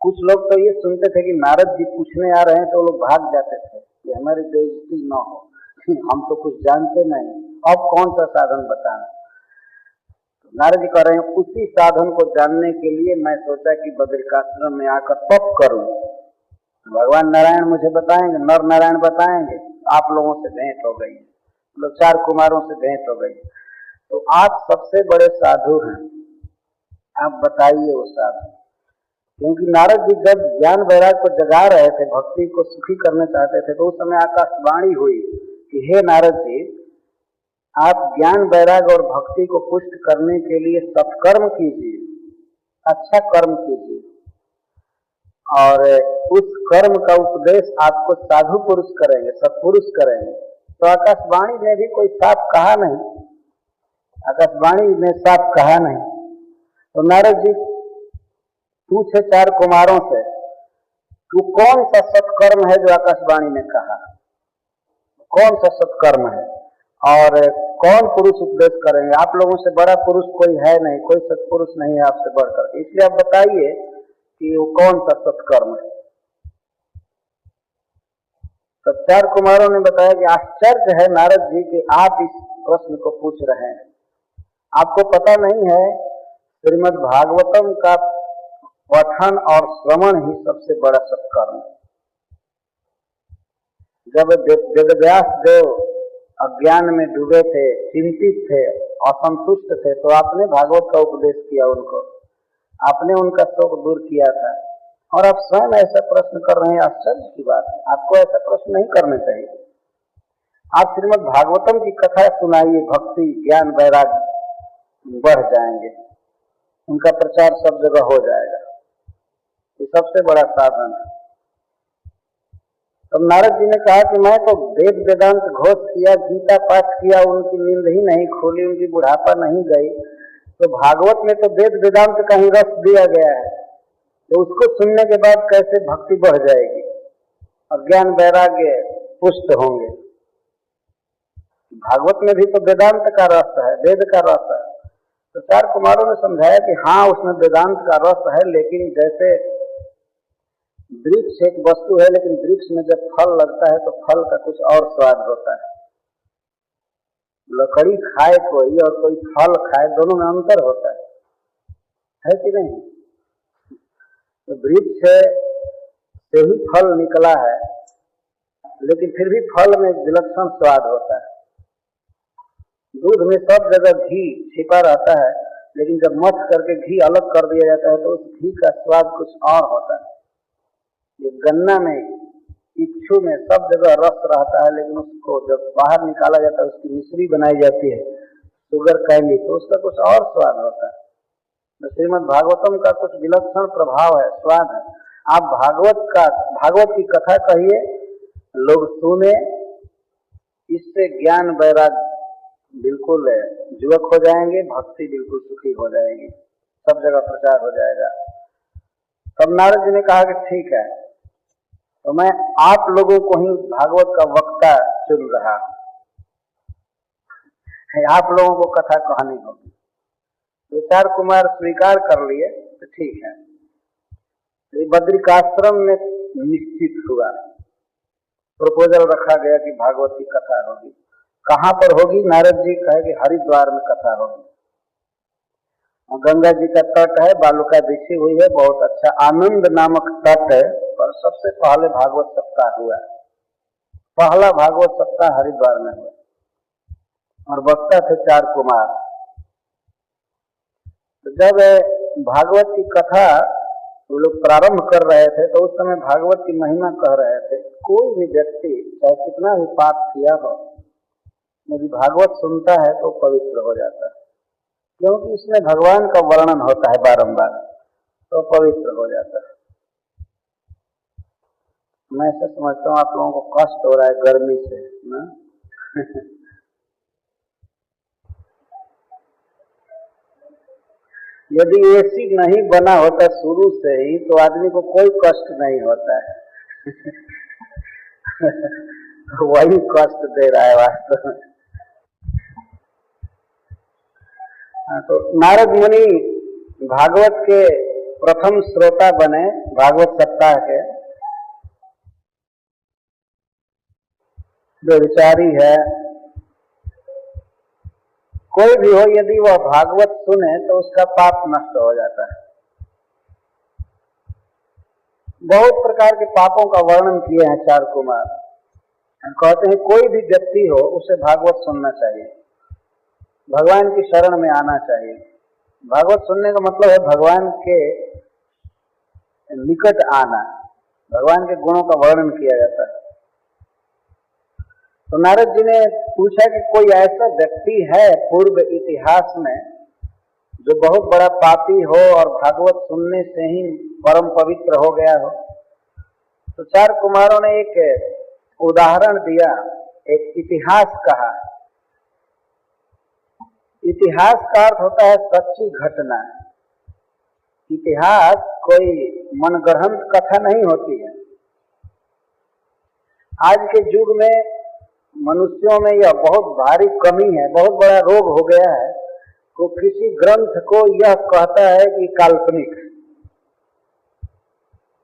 कुछ लोग तो ये सुनते थे कि नारद जी पूछने आ रहे हैं तो वो लोग भाग जाते थे कि हमारी बेइज्जती न हो, हम तो कुछ जानते नहीं, अब कौन सा साधन बताएं। नारद जी कह रहे हैं उसी साधन को जानने के लिए मैं सोचा कि बद्रिकाश्रम में आकर तप करूं, भगवान नारायण मुझे बताएंगे, नर नारायण बताएंगे, आप लोगों से भेंट हो गई, मतलब 4 कुमारों से भेंट हो गई, तो आप सबसे बड़े साधु हैं, आप बताइए वो साधु। क्योंकि नारद जी जब ज्ञान वैराग को जगा रहे थे, भक्ति को सुखी करना चाहते थे, तो उस समय आकाशवाणी हुई कि हे नारद जी, आप ज्ञान वैराग और भक्ति को पुष्ट करने के लिए सत्कर्म कीजिए, अच्छा कर्म कीजिए, और उस कर्म का उपदेश आपको साधु पुरुष करेंगे, सत्पुरुष करेंगे। तो आकाशवाणी ने भी कोई साफ कहा नहीं, आकाशवाणी ने साफ कहा नहीं। तो नारद जी पूछे 4 कुमारों से कि कौन सा सत्कर्म है जो आकाशवाणी ने कहा, कौन सा सत्कर्म है और कौन पुरुष उपदेश करेंगे? आप लोगों से बड़ा पुरुष कोई है नहीं, कोई सत्पुरुष नहीं है आपसे बढ़कर, इसलिए आप बताइए कि वो कौन सा सत्कर्म है। तो 4 कुमारों ने बताया कि आश्चर्य है नारद जी कि आप इस प्रश्न को पूछ रहे हैं, आपको पता नहीं है श्रीमद् भागवतम का पठन और श्रवण ही सबसे बड़ा सत्कर्म है। जब वेदव्यास देव अज्ञान में डूबे थे, चिंतित थे, असंतुष्ट थे, तो आपने भागवत का उपदेश किया उनको, आपने उनका शोक दूर किया था, और आप स्वयं ऐसा प्रश्न कर रहे हैं, आश्चर्य की बात है, आपको ऐसा प्रश्न नहीं करना चाहिए। आप श्रीमद् भागवतम की कथा सुनाइए, भक्ति ज्ञान वैराग बढ़ जाएंगे, उनका प्रचार सब जगह हो जाएगा, ये सबसे बड़ा साधन है। तब नारद जी ने कहा कि मैं तो वेद वेदांत घोष किया, गीता पाठ किया, उनकी नींद ही नहीं खुली, उनकी बुढ़ापा नहीं गई, तो भागवत में तो वेद वेदांत का ही रस दिया गया है, तो उसको सुनने के बाद कैसे भक्ति बढ़ जाएगी और ज्ञान वैराग्य पुष्ट होंगे? भागवत में भी तो वेदांत का रस है, वेद का रस है। तो 4 कुमारों ने समझाया कि हाँ उसमें वेदांत का रस है, लेकिन जैसे वृक्ष एक वस्तु है, लेकिन वृक्ष में जब फल लगता है तो फल का कुछ और स्वाद होता है। लकड़ी खाए कोई और कोई फल खाए, दोनों में अंतर होता है कि नहीं? तो वृक्ष से ही फल निकला है, लेकिन फिर भी फल में विलक्षण स्वाद होता है। दूध में सब जगह घी छिपा रहता है, लेकिन जब मथ करके घी अलग कर दिया जाता है तो उस घी का स्वाद कुछ और होता है। ये गन्ना में, इक्षु में सब जगह रस रहता है, लेकिन उसको जब बाहर निकाला जाता है, उसकी मिश्री बनाई जाती है, शुगर कैंडी, तो उसका कुछ और स्वाद होता है। तो श्रीमद् भागवतम का कुछ विलक्षण प्रभाव है, स्वाद है। आप भागवत की कथा कहिए, लोग सुने, इससे ज्ञान वैराग बिल्कुल युवक हो जाएंगे, भक्ति बिल्कुल सुखी हो जाएगी, सब जगह प्रचार हो जाएगा। तब नारद जी ने कहा कि ठीक है, तो मैं आप लोगों को ही भागवत का वक्ता चुन रहा हूं, आप लोगों को कथा कहानी होगी। तो 4 कुमार स्वीकार कर लिए। तो ठीक है। तो बद्रिकाश्रम में निश्चित हुआ, प्रपोजल रखा गया कि भागवत की कथा होगी। कहाँ पर होगी? नारद जी कहे कि हरिद्वार में कथा होगी। गंगा जी का तट है, बालुका बिछी हुई है, बहुत अच्छा आनंद नामक तट है। और सबसे पहले भागवत सप्ताह हुआ, पहला भागवत सप्ताह हरिद्वार में हुआ और वक्ता थे 4 कुमार। तो जब भागवत की कथा वो लोग प्रारंभ कर रहे थे तो उस समय भागवत की महिमा कह रहे थे। कोई भी व्यक्ति चाहे कितना भी पाप किया हो, यदि भागवत सुनता है तो पवित्र हो जाता है, क्योंकि इसमें भगवान का वर्णन होता है बारंबार, तो पवित्र हो जाता है। मैं ऐसा समझता हूँ आप लोगों को कष्ट हो रहा है गर्मी से ना? यदि एसी नहीं बना होता शुरू से ही तो आदमी को कोई कष्ट नहीं होता है। वही कष्ट दे रहा है वास्तव में। तो नारद मुनि भागवत के प्रथम श्रोता बने, भागवत सप्ताह के। जो विचारी है कोई भी हो, यदि वह भागवत सुने तो उसका पाप नष्ट हो जाता है। बहुत प्रकार के पापों का वर्णन किए हैं 4 कुमार। कहते हैं कोई भी व्यक्ति हो उसे भागवत सुनना चाहिए, भगवान की शरण में आना चाहिए। भागवत सुनने का मतलब है भगवान के निकट आना, भगवान के गुणों का वर्णन किया जाता है। तो नारद जी ने पूछा कि कोई ऐसा व्यक्ति है पूर्व इतिहास में जो बहुत बड़ा पापी हो और भागवत सुनने से ही परम पवित्र हो गया हो? तो 4 कुमारों ने एक उदाहरण दिया, एक इतिहास कहा। इतिहास का अर्थ होता है सच्ची घटना। इतिहास कोई मनगढ़ंत कथा नहीं होती है। आज के युग में मनुष्यों में यह बहुत भारी कमी है, बहुत बड़ा रोग हो गया है। तो किसी ग्रंथ को यह कहता है कि काल्पनिक,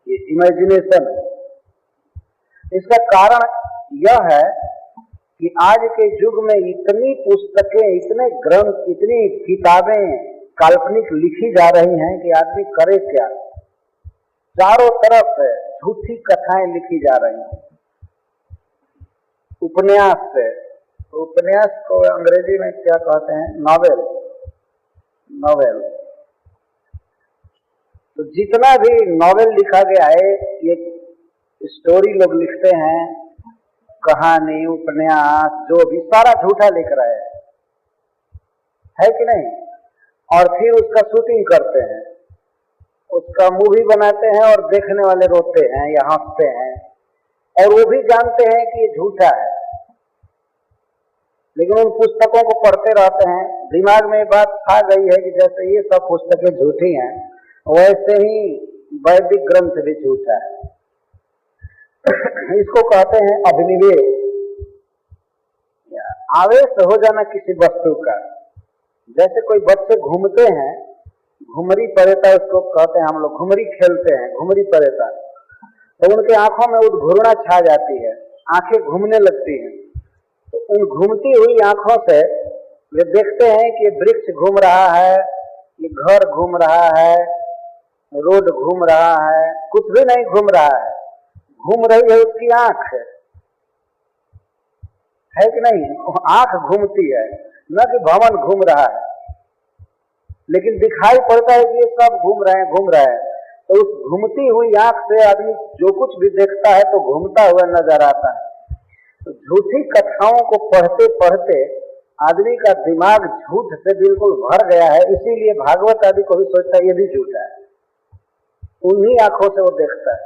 ये इमेजिनेशन है। इसका कारण यह है कि आज के युग में इतनी पुस्तकें, इतने ग्रंथ, इतनी किताबें काल्पनिक लिखी जा रही हैं कि आदमी करे क्या। चारों तरफ झूठी कथाएं लिखी जा रही हैं। उपन्यास से, उपन्यास को अंग्रेजी में क्या कहते हैं? नॉवेल। नॉवेल तो जितना भी नॉवेल लिखा गया है, ये स्टोरी लोग लिखते हैं, कहानी, उपन्यास, जो भी सारा झूठा लिख रहे है कि नहीं? और फिर उसका शूटिंग करते हैं, उसका मूवी बनाते हैं और देखने वाले रोते हैं या हंसते हैं, और वो भी जानते हैं कि ये झूठा है, लेकिन उन पुस्तकों को पढ़ते रहते हैं। दिमाग में बात आ गई है कि जैसे ये सब पुस्तकें झूठी हैं, वैसे ही वैदिक ग्रंथ भी झूठा है। इसको कहते हैं अभिनिवेश, आवेश हो जाना किसी वस्तु का। जैसे कोई बच्चे घूमते हैं, घुमरी परेता उसको कहते हैं, हम लोग घुमरी खेलते हैं, घुमरी परेता, तो उनके आंखों में उद्घूर्णा छा जाती है, आंखें घूमने लगती हैं। तो उन घूमती हुई आंखों से वे देखते हैं कि वृक्ष घूम रहा है, ये घर घूम रहा है, रोड घूम रहा है, कुछ भी नहीं घूम रहा है, घूम रही है उसकी आंख, है कि नहीं? आंख घूमती है, न कि भवन घूम रहा है, लेकिन दिखाई पड़ता है कि ये सब घूम रहे हैं। तो उस घूमती हुई आंख से आदमी जो कुछ भी देखता है तो घूमता हुआ नजर आता है। तो झूठी कथाओं को पढ़ते पढ़ते आदमी का दिमाग झूठ से बिल्कुल भर गया है। इसीलिए भागवत आदि को भी सोचता है ये भी झूठा है, उन्हीं आंखों से वो देखता है,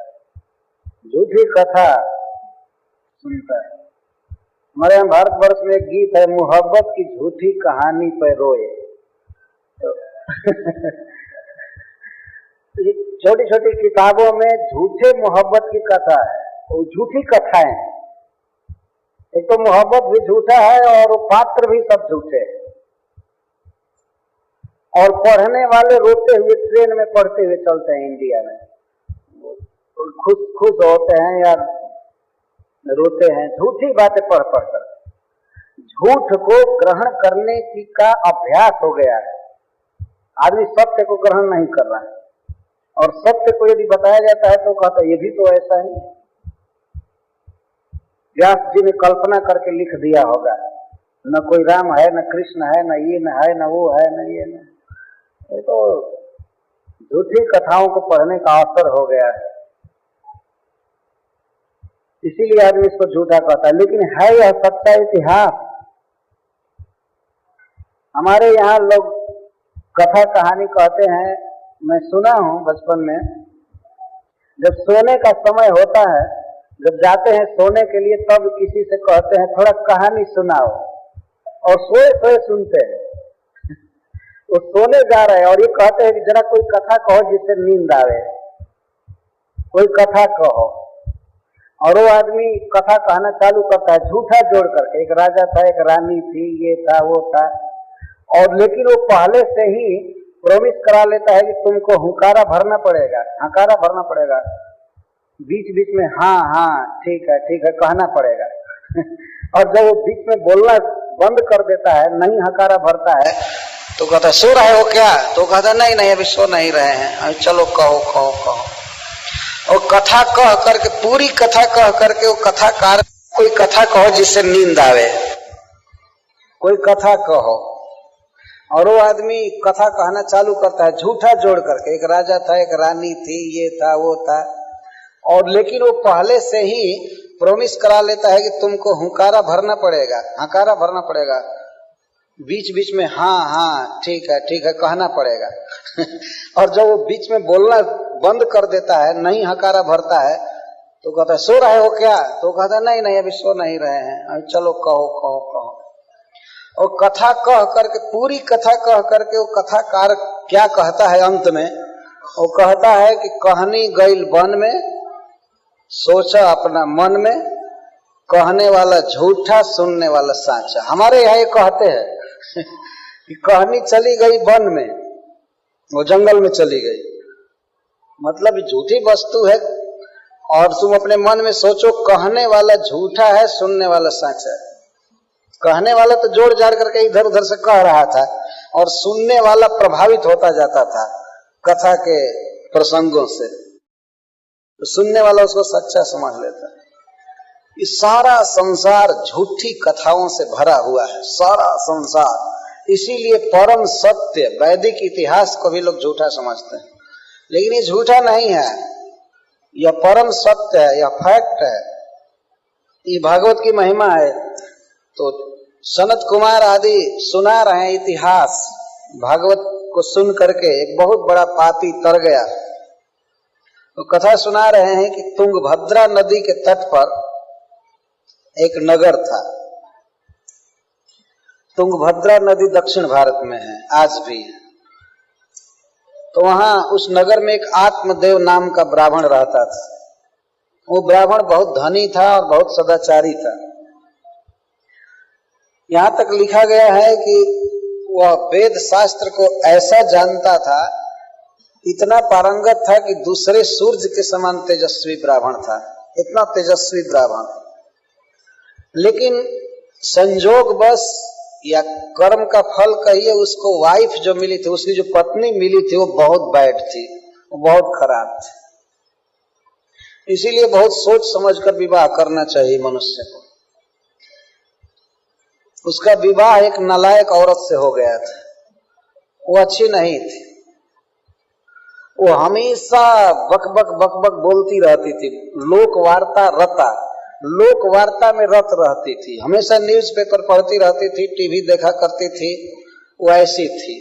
झूठी कथा सुनता है। हमारे यहाँ भारतवर्ष में एक गीत है, मोहब्बत की झूठी कहानी पर रोए। तो छोटी छोटी किताबों में झूठे मोहब्बत की कथा है, वो झूठी कथाएं हैं। एक तो मोहब्बत भी झूठा है और वो पात्र भी सब झूठे हैं। और पढ़ने वाले रोते हुए ट्रेन में पढ़ते हुए चलते हैं इंडिया में, खुश होते हैं या रोते हैं, झूठी बातें पढ़ कर। झूठ को ग्रहण करने की का अभ्यास हो गया है, आदमी सत्य को ग्रहण नहीं कर रहा है, और सत्य को यदि बताया जाता है तो कहता है ये भी तो ऐसा ही। व्यास जी ने कल्पना करके लिख दिया होगा, न कोई राम है, न कृष्ण है, न ये न है, न वो है, न ये न, ये तो झूठी कथाओं को पढ़ने का अवसर हो गया है, इसीलिए आदमी इसको झूठा कहता है। लेकिन है यह सच्चा इतिहास। हमारे यहाँ लोग कथा कहानी कहते हैं, मैं सुना हूँ बचपन में, जब सोने का समय होता है, जब जाते हैं सोने के लिए, तब किसी से कहते हैं थोड़ा कहानी सुनाओ, और सोए सोए सुनते हैं। वो सोने जा रहे हैं और ये कहते हैं कि जरा कोई कथा कहो जिससे नींद आवे, कोई कथा कहो, और वो आदमी कथा कहना चालू करता है झूठा जोड़ करके। एक राजा था, एक रानी थी, ये था वो था, और लेकिन वो पहले से ही प्रॉमिस करा लेता है कि तुमको हुंकारा भरना पड़ेगा, हकारा भरना पड़ेगा, बीच बीच में हाँ हाँ ठीक है कहना पड़ेगा। और जब वो बीच में बोलना बंद कर देता है, नहीं हकारा भरता है, तो कहता है सो रहे हो क्या? तो कहता नहीं अभी सो नहीं रहे हैं, चलो कहो कहो कहो। और कथा कह करके, पूरी कथा कह करके वो कथाकार, कोई कथा कहो जिससे नींद आवे, कोई कथा कहो, और वो आदमी कथा कहना चालू करता है झूठा जोड़ करके। एक राजा था, एक रानी थी, ये था वो था, और लेकिन वो पहले से ही प्रॉमिस करा लेता है कि तुमको हुंकारा भरना पड़ेगा, हकारा भरना पड़ेगा, बीच बीच में हाँ हाँ ठीक है कहना पड़ेगा। और जब वो बीच में बोलना बंद कर देता है, नहीं हकारा भरता है, तो कहता है सो रहे हो क्या? तो कहता है नहीं अभी सो नहीं रहे हैं, चलो कहो कहो कहो। और कथा कह करके, पूरी कथा कह करके वो कथाकार क्या कहता है अंत में? वो कहता है कि कहनी गईल वन में, सोचा अपना मन में, कहने वाला झूठा, सुनने वाला साचा। हमारे यहाँ ये कहते हैं कि कहानी चली गई वन में, वो जंगल में चली गई, मतलब झूठी वस्तु है, और तुम अपने मन में सोचो कहने वाला झूठा है, सुनने वाला साचा है। कहने वाला तो जोड़ जाड़ करके इधर उधर से कह रहा था, और सुनने वाला प्रभावित होता जाता था कथा के प्रसंगों से, तो सुनने वाला उसको सच्चा समझ लेता। ये सारा संसार झूठी कथाओं से भरा हुआ है, सारा संसार। इसीलिए परम सत्य वैदिक इतिहास को भी लोग झूठा समझते हैं, लेकिन ये झूठा नहीं है, यह परम सत्य है, यह फैक्ट है, ये भागवत की महिमा है। तो सनत कुमार आदि सुना रहे हैं इतिहास, भागवत को सुन करके एक बहुत बड़ा पापी तर गया। तो कथा सुना रहे हैं कि तुंगभद्रा नदी के तट पर एक नगर था। तुंगभद्रा नदी दक्षिण भारत में है, आज भी है। तो वहां उस नगर में एक आत्मदेव नाम का ब्राह्मण रहता था। वो ब्राह्मण बहुत धनी था और बहुत सदाचारी था। यहां तक लिखा गया है कि वह वेद शास्त्र को ऐसा जानता था, इतना पारंगत था कि दूसरे सूर्य के समान तेजस्वी ब्राह्मण था, इतना तेजस्वी ब्राह्मण। लेकिन संजोग बस या कर्म का फल कहिए, उसको वाइफ जो मिली थी, उसकी जो पत्नी मिली थी, वो बहुत बैड थी, वो बहुत खराब थी। इसीलिए बहुत सोच समझकर विवाह करना चाहिए मनुष्य को। उसका विवाह एक नालायक औरत से हो गया था, वो अच्छी नहीं थी, वो हमेशा बक बक बोलती रहती थी, लोक वार्ता में रत रहती थी, हमेशा न्यूज़पेपर पढ़ती रहती थी, टीवी देखा करती थी, वो ऐसी थी।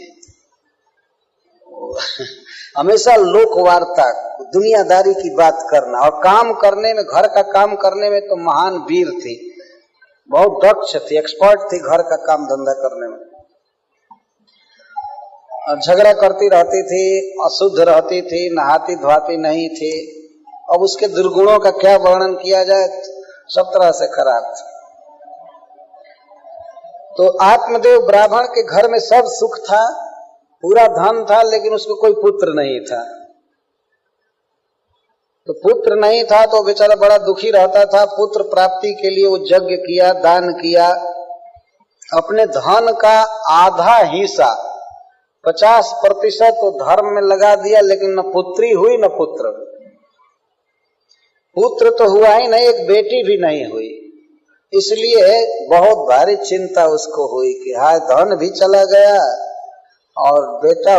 हमेशा लोक वार्ता, दुनियादारी की बात करना, और काम करने में, घर का काम करने में तो महान वीर थी, बहुत दक्ष थी, एक्सपर्ट थी घर का काम धंधा करने में। झगड़ा करती रहती थी, अशुद्ध रहती थी, नहाती धोती नहीं थी। अब उसके दुर्गुणों का क्या वर्णन किया जाए, सब तरह से खराब थी। तो आत्मदेव ब्राह्मण के घर में सब सुख था, पूरा धन था लेकिन उसको कोई पुत्र नहीं था। तो पुत्र नहीं था तो बेचारा बड़ा दुखी रहता था। पुत्र प्राप्ति के लिए वो यज्ञ किया, दान किया, अपने धन का आधा हिस्सा 50% तो धर्म में लगा दिया, लेकिन न पुत्री हुई न पुत्र। पुत्र तो हुआ ही नहीं, एक बेटी भी नहीं हुई। इसलिए बहुत भारी चिंता उसको हुई कि हाय धन भी चला गया और बेटा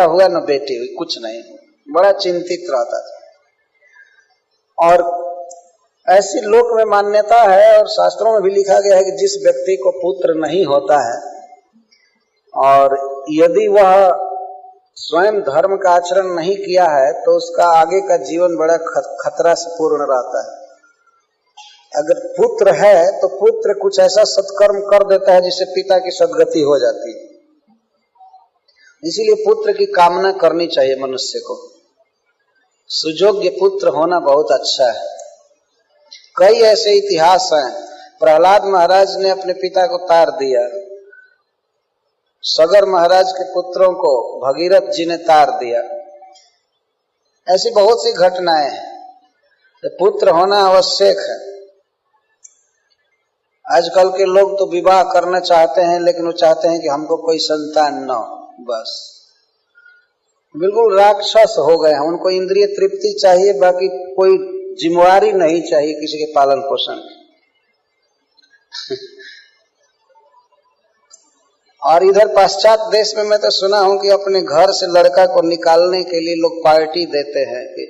हुआ न बेटी हुई, कुछ नहीं। बड़ा चिंतित रहता था। और ऐसी लोक में मान्यता है और शास्त्रों में भी लिखा गया है कि जिस व्यक्ति को पुत्र नहीं होता है और यदि वह स्वयं धर्म का आचरण नहीं किया है तो उसका आगे का जीवन बड़ा खतरा से पूर्ण रहता है। अगर पुत्र है तो पुत्र कुछ ऐसा सत्कर्म कर देता है जिससे पिता की सद्गति हो जाती है। इसीलिए पुत्र की कामना करनी चाहिए मनुष्य को। सुयोग्य पुत्र होना बहुत अच्छा है। कई ऐसे इतिहास हैं। प्रहलाद महाराज ने अपने पिता को तार दिया, सगर महाराज के पुत्रों को भगीरथ जी ने तार दिया। ऐसी बहुत सी घटनाएं हैं। पुत्र होना आवश्यक है। आजकल के लोग तो विवाह करना चाहते हैं लेकिन वो चाहते हैं कि हमको कोई संतान न हो, बस बिल्कुल राक्षस हो गए हैं। उनको इंद्रिय तृप्ति चाहिए, बाकी कोई जिम्मेवारी नहीं चाहिए किसी के पालन पोषण और इधर पाश्चात देश में मैं तो सुना हूं कि अपने घर से लड़का को निकालने के लिए लोग पार्टी देते हैं कि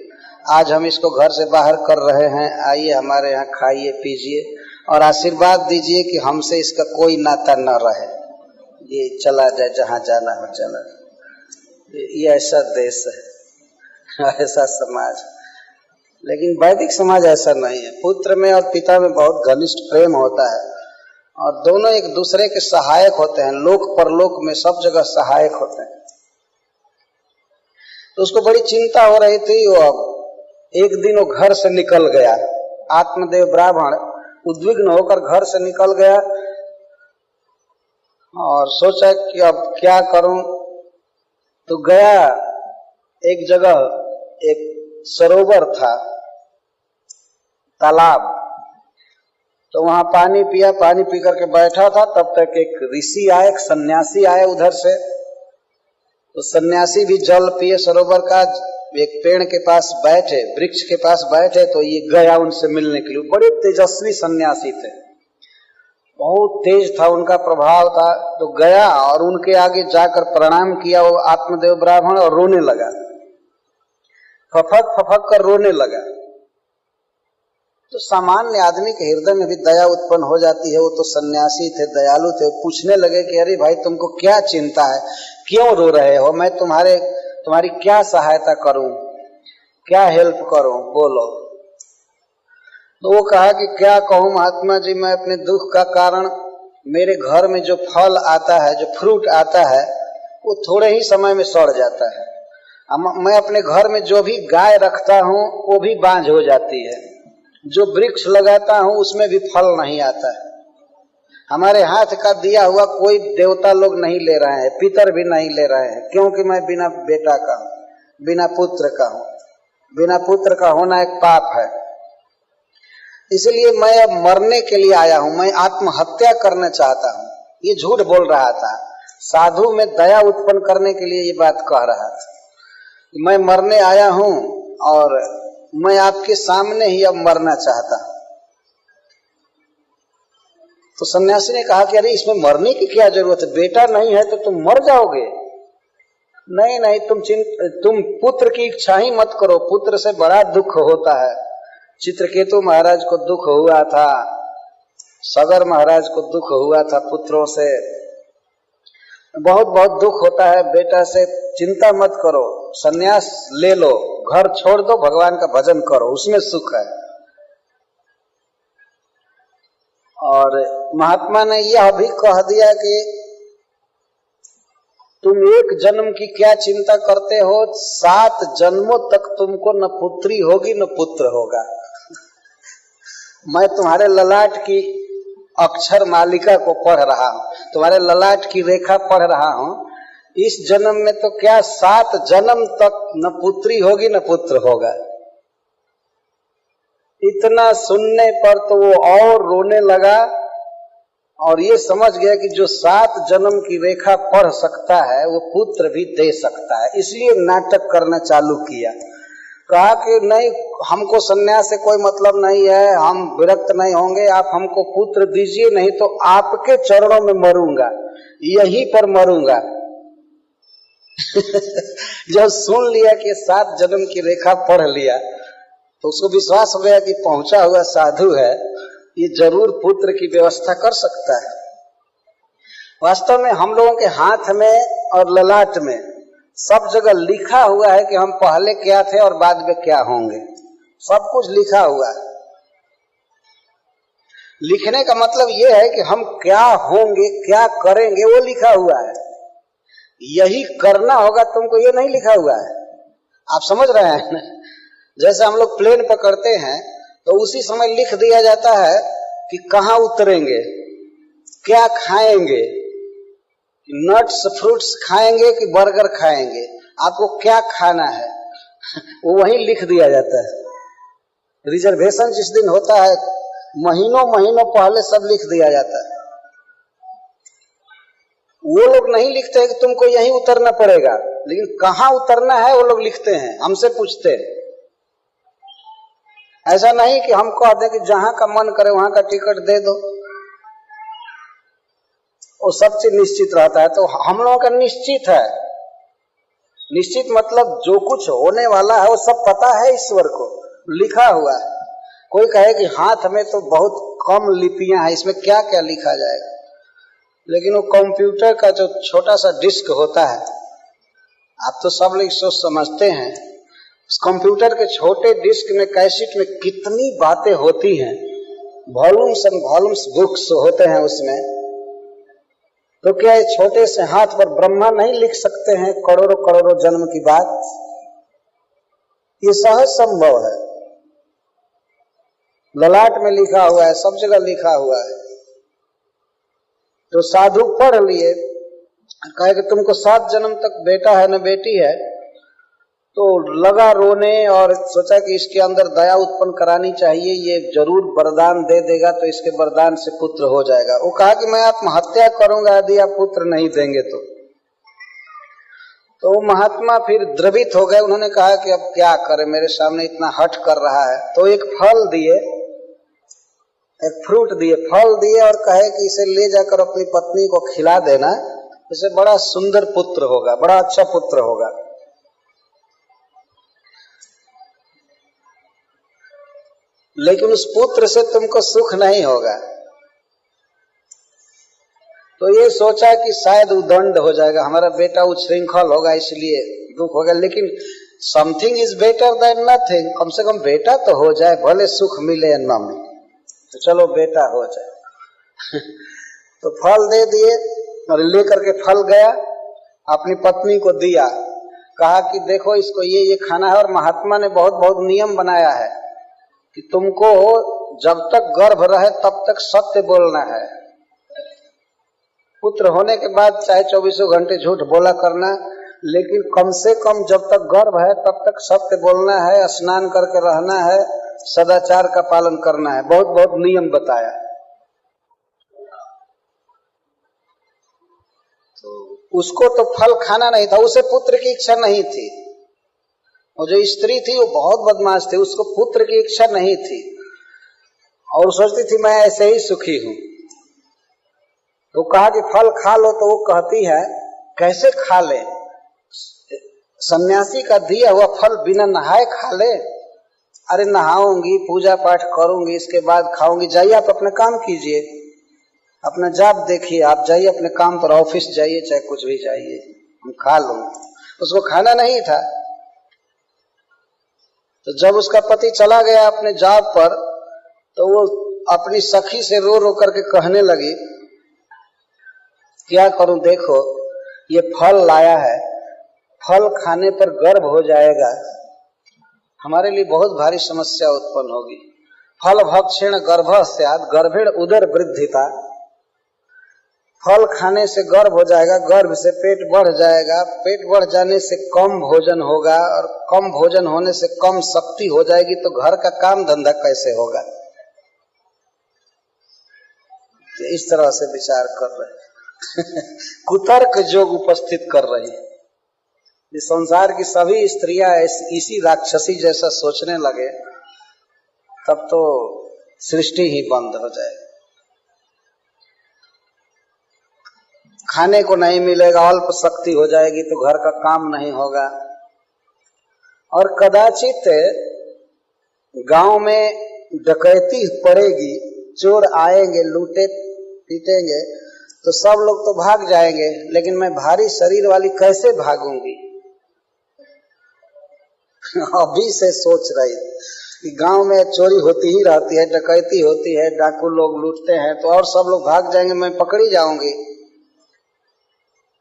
आज हम इसको घर से बाहर कर रहे हैं, आइए हमारे यहाँ खाइए पीजिए और आशीर्वाद दीजिए कि हमसे इसका कोई नाता न रहे, ये चला जाए जहां जाना हो चला जाए। ये ऐसा देश है, ऐसा समाज। लेकिन वैदिक समाज ऐसा नहीं है। पुत्र में और पिता में बहुत घनिष्ठ प्रेम होता है और दोनों एक दूसरे के सहायक होते हैं। लोक परलोक में सब जगह सहायक होते हैं। तो उसको बड़ी चिंता हो रही थी। वो एक दिन वो घर से निकल गया। आत्मदेव ब्राह्मण उद्विग्न होकर घर से निकल गया और सोचा कि अब क्या करूं। तो गया एक जगह, एक सरोवर था, तालाब। तो वहां पानी पिया, पानी पी करके बैठा था। तब तक एक ऋषि आए, एक सन्यासी आए उधर से। तो सन्यासी भी जल पिए सरोवर का, एक पेड़ के पास बैठे, वृक्ष के पास बैठे। तो ये गया उनसे मिलने के लिए। बड़े तेजस्वी सन्यासी थे, बहुत तेज था उनका प्रभाव था। तो गया और उनके आगे जाकर प्रणाम किया वो आत्मदेव ब्राह्मण और रोने लगा, फफक फफक कर रोने लगा। तो सामान्य आदमी के हृदय में भी दया उत्पन्न हो जाती है। वो तो सन्यासी थे, दयालु थे। पूछने लगे कि अरे भाई तुमको क्या चिंता है, क्यों रो रहे हो, मैं तुम्हारी क्या सहायता करूं, क्या हेल्प करूं, बोलो। तो वो कहा कि क्या कहूं महात्मा जी, मैं अपने दुख का कारण, मेरे घर में जो फल आता है, जो फ्रूट आता है, वो थोड़े ही समय में सड़ जाता है। मैं अपने घर में जो भी गाय रखता हूं वो भी बांझ हो जाती है। जो वृक्ष लगाता हूं उसमें भी फल नहीं आता है। हमारे हाथ का दिया हुआ कोई देवता लोग नहीं ले रहे हैं, पितर भी नहीं ले रहे हैं, क्योंकि मैं बिना बेटा का हूं, बिना पुत्र का हूं। बिना पुत्र का होना एक पाप है। इसलिए मैं अब मरने के लिए आया हूं, मैं आत्महत्या करना चाहता हूं। ये झूठ बोल रहा था। साधु में दया उत्पन्न करने के लिए ये बात कह रहा था। मैं मरने आया हूं और मैं आपके सामने ही अब मरना चाहता हूं। तो सन्यासी ने कहा कि अरे इसमें मरने की क्या जरूरत है, बेटा नहीं है तो तुम मर जाओगे। नहीं नहीं, तुम पुत्र की इच्छा ही मत करो, पुत्र से बड़ा दुख होता है। चित्रकेतु महाराज को दुख हुआ था, सगर महाराज को दुख हुआ था, पुत्रों से बहुत बहुत दुख होता है। बेटा से चिंता मत करो, सन्यास ले लो, घर छोड़ दो, भगवान का भजन करो, उसमें सुख है। और महात्मा ने यह भी कह दिया कि तुम एक जन्म की क्या चिंता करते हो, 7 जन्मों तक तुमको न पुत्री होगी न पुत्र होगा। मैं तुम्हारे ललाट की अक्षर मालिका को पढ़ रहा हूं, तुम्हारे ललाट की रेखा पढ़ रहा हूं। इस जन्म में तो क्या 7 जन्म तक न पुत्री होगी न पुत्र होगा। इतना सुनने पर तो वो और रोने लगा और ये समझ गया कि जो 7 जन्म की रेखा पढ़ सकता है वो पुत्र भी दे सकता है। इसलिए नाटक करना चालू किया। कहा कि नहीं, हमको सन्यास से कोई मतलब नहीं है, हम विरक्त नहीं होंगे, आप हमको पुत्र दीजिए, नहीं तो आपके चरणों में मरूंगा, यहीं पर मरूंगा। जब सुन लिया कि 7 जन्म की रेखा पढ़ लिया तो उसको विश्वास हो गया कि पहुंचा हुआ साधु है, ये जरूर पुत्र की व्यवस्था कर सकता है। वास्तव में हम लोगों के हाथ में और ललाट में सब जगह लिखा हुआ है कि हम पहले क्या थे और बाद में क्या होंगे। सब कुछ लिखा हुआ है। लिखने का मतलब यह है कि हम क्या होंगे, क्या करेंगे, वो लिखा हुआ है। यही करना होगा तुमको, ये नहीं लिखा हुआ है। आप समझ रहे हैं ना? जैसे हम लोग प्लेन पकड़ते हैं तो उसी समय लिख दिया जाता है कि कहाँ उतरेंगे, क्या खाएंगे, नट्स फ्रूट्स खाएंगे कि बर्गर खाएंगे, आपको क्या खाना है, वो वहीं लिख दिया जाता है। रिजर्वेशन जिस दिन होता है महीनों महीनों पहले सब लिख दिया जाता है। वो लोग नहीं लिखते हैं कि तुमको यहीं उतरना पड़ेगा, लेकिन कहाँ उतरना है वो लोग लिखते हैं, हमसे पूछते हैं। ऐसा नहीं कि हम कह दें कि जहां का मन करे वहां का टिकट दे दो, वो सब चीज निश्चित रहता है। तो हम लोगों का निश्चित है। निश्चित मतलब जो कुछ होने वाला है वो सब पता है, ईश्वर को लिखा हुआ है। कोई कहे कि हाथ में तो बहुत कम लिपियां हैं, इसमें क्या क्या लिखा जाएगा, लेकिन वो कंप्यूटर का जो छोटा सा डिस्क होता है, आप तो सब लोग सोच समझते हैं, उस कंप्यूटर के छोटे डिस्क में, कैसेट में कितनी बातें होती हैं, वॉल्यूम्स एंड वॉल्यूम्स बुक्स होते हैं उसमें। तो क्या ये छोटे से हाथ पर ब्रह्मा नहीं लिख सकते हैं करोड़ों करोड़ों जन्म की बात? ये सहज संभव है। ललाट में लिखा हुआ है, सब जगह लिखा हुआ है। तो साधु पढ़ लिए, कहे कि तुमको 7 जन्म तक बेटा है न बेटी है, तो लगा रोने और सोचा कि इसके अंदर दया उत्पन्न करानी चाहिए, ये जरूर वरदान दे देगा तो इसके वरदान से पुत्र हो जाएगा। वो कहा कि मैं आत्महत्या करूंगा यदि आप पुत्र नहीं देंगे तो वो महात्मा फिर द्रवित हो गए। उन्होंने कहा कि अब क्या करें, मेरे सामने इतना हठ कर रहा है। तो एक फल दिए, एक फ्रूट दिए, फल दिए और कहे कि इसे ले जाकर अपनी पत्नी को खिला देना, इसे बड़ा सुंदर पुत्र होगा, बड़ा अच्छा पुत्र होगा। लेकिन उस पुत्र से तुमको सुख नहीं होगा। तो ये सोचा कि शायद उदंड हो जाएगा, हमारा बेटा उच्छृंखल होगा इसलिए दुख होगा। लेकिन something is better than nothing, कम से कम बेटा तो हो जाए, भले सुख मिले या न मिले, तो चलो बेटा हो जाए। तो फल दे दिए और लेकर के फल गया, अपनी पत्नी को दिया, कहा कि देखो इसको ये खाना है। और महात्मा ने बहुत बहुत नियम बनाया है कि तुमको जब तक गर्भ रहे तब तक सत्य बोलना है। पुत्र होने के बाद चाहे 24 घंटे झूठ बोला करना, लेकिन कम से कम जब तक गर्भ है तब तक सत्य बोलना है, स्नान करके रहना है, सदाचार का पालन करना है। बहुत बहुत नियम बताया। तो उसको तो फल खाना नहीं था, उसे पुत्र की इच्छा नहीं थी। और जो स्त्री थी वो बहुत बदमाश थी, उसको पुत्र की इच्छा नहीं थी और सोचती थी मैं ऐसे ही सुखी हूं। तो कहा कि फल खा लो, तो वो कहती है कैसे खा ले, सन्यासी का दिया हुआ फल बिना नहाए खा ले? अरे नहाऊंगी, पूजा पाठ करूंगी, इसके बाद खाऊंगी। जाइए आप अपना काम कीजिए, अपना जाप देखिए, आप जाइए अपने काम पर, ऑफिस जाइए, चाहे कुछ भी जाइए, हम खा लूंगी। उसको खाना नहीं था। तो जब उसका पति चला गया अपने जॉब पर, तो वो अपनी सखी से रो रो करके कहने लगी क्या करूं, देखो ये फल लाया है, फल खाने पर गर्भ हो जाएगा, हमारे लिए बहुत भारी समस्या उत्पन्न होगी। फल भक्षेण गर्भ स्यात्, गर्भेण उदर वृद्धिता। फल खाने से गर्भ हो जाएगा, गर्भ से पेट बढ़ जाएगा, पेट बढ़ जाने से कम भोजन होगा और कम भोजन होने से कम शक्ति हो जाएगी, तो घर का काम धंधा कैसे होगा? तो इस तरह से विचार कर रहे कुतर्क जोग उपस्थित कर रही है। इस संसार की सभी स्त्रियां इसी राक्षसी जैसा सोचने लगे तब तो सृष्टि ही बंद हो जाएगी। खाने को नहीं मिलेगा, अल्प शक्ति हो जाएगी, तो घर का काम नहीं होगा। और कदाचित गांव में डकैती पड़ेगी, चोर आएंगे, लूटे पीटेंगे, तो सब लोग तो भाग जाएंगे, लेकिन मैं भारी शरीर वाली कैसे भागूंगी? अभी से सोच रही कि गांव में चोरी होती ही रहती है, डकैती होती है, डाकू लोग लूटते हैं, तो और सब लोग भाग जाएंगे, मैं पकड़ी जाऊंगी।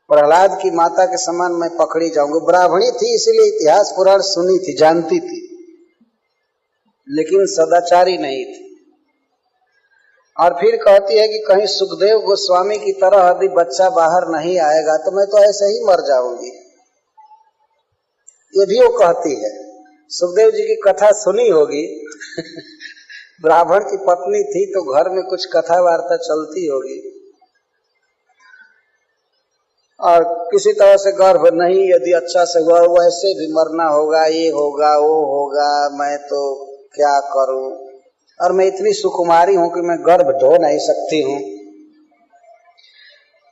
प्रहलाद की माता के समान मैं पकड़ी जाऊंगी। ब्राह्मणी थी, इसीलिए इतिहास पुराण सुनी थी, जानती थी, लेकिन सदाचारी नहीं थी। और फिर कहती है कि कहीं सुखदेव गोस्वामी की तरह यदि बच्चा बाहर नहीं आएगा तो मैं तो ऐसे ही मर जाऊंगी। ये भी वो कहती है। सुखदेव जी की कथा सुनी होगी ब्राह्मण की पत्नी थी तो घर में कुछ कथा वार्ता चलती होगी, और किसी तरह से गर्भ नहीं यदि अच्छा से हुआ, वैसे भी मरना होगा, ये होगा वो होगा, मैं तो क्या करूं, और मैं इतनी सुकुमारी हूं कि मैं गर्भ ढो नहीं सकती हूं।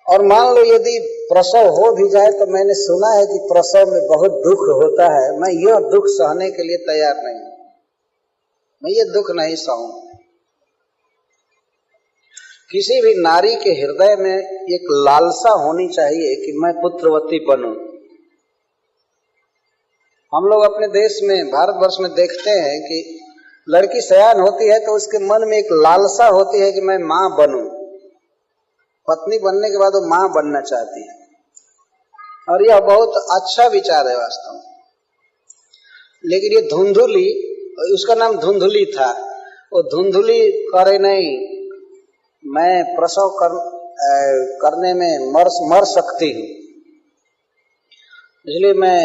और मान लो यदि प्रसव हो भी जाए तो मैंने सुना है कि प्रसव में बहुत दुख होता है, मैं यह दुख सहने के लिए तैयार नहीं, मैं ये दुख नहीं सहूं। किसी भी नारी के हृदय में एक लालसा होनी चाहिए कि मैं पुत्रवती बनूं। हम लोग अपने देश में, भारतवर्ष में देखते हैं कि लड़की सयान होती है तो उसके मन में एक लालसा होती है कि मैं मां बनूं। पत्नी बनने के बाद वो मां बनना चाहती है, और यह बहुत अच्छा विचार है वास्तव में। लेकिन ये धुंधुली, उसका नाम धुंधुली था, वो धुंधुली करे नहीं, मैं प्रसव करने में मर सकती हूँ, इसलिए मैं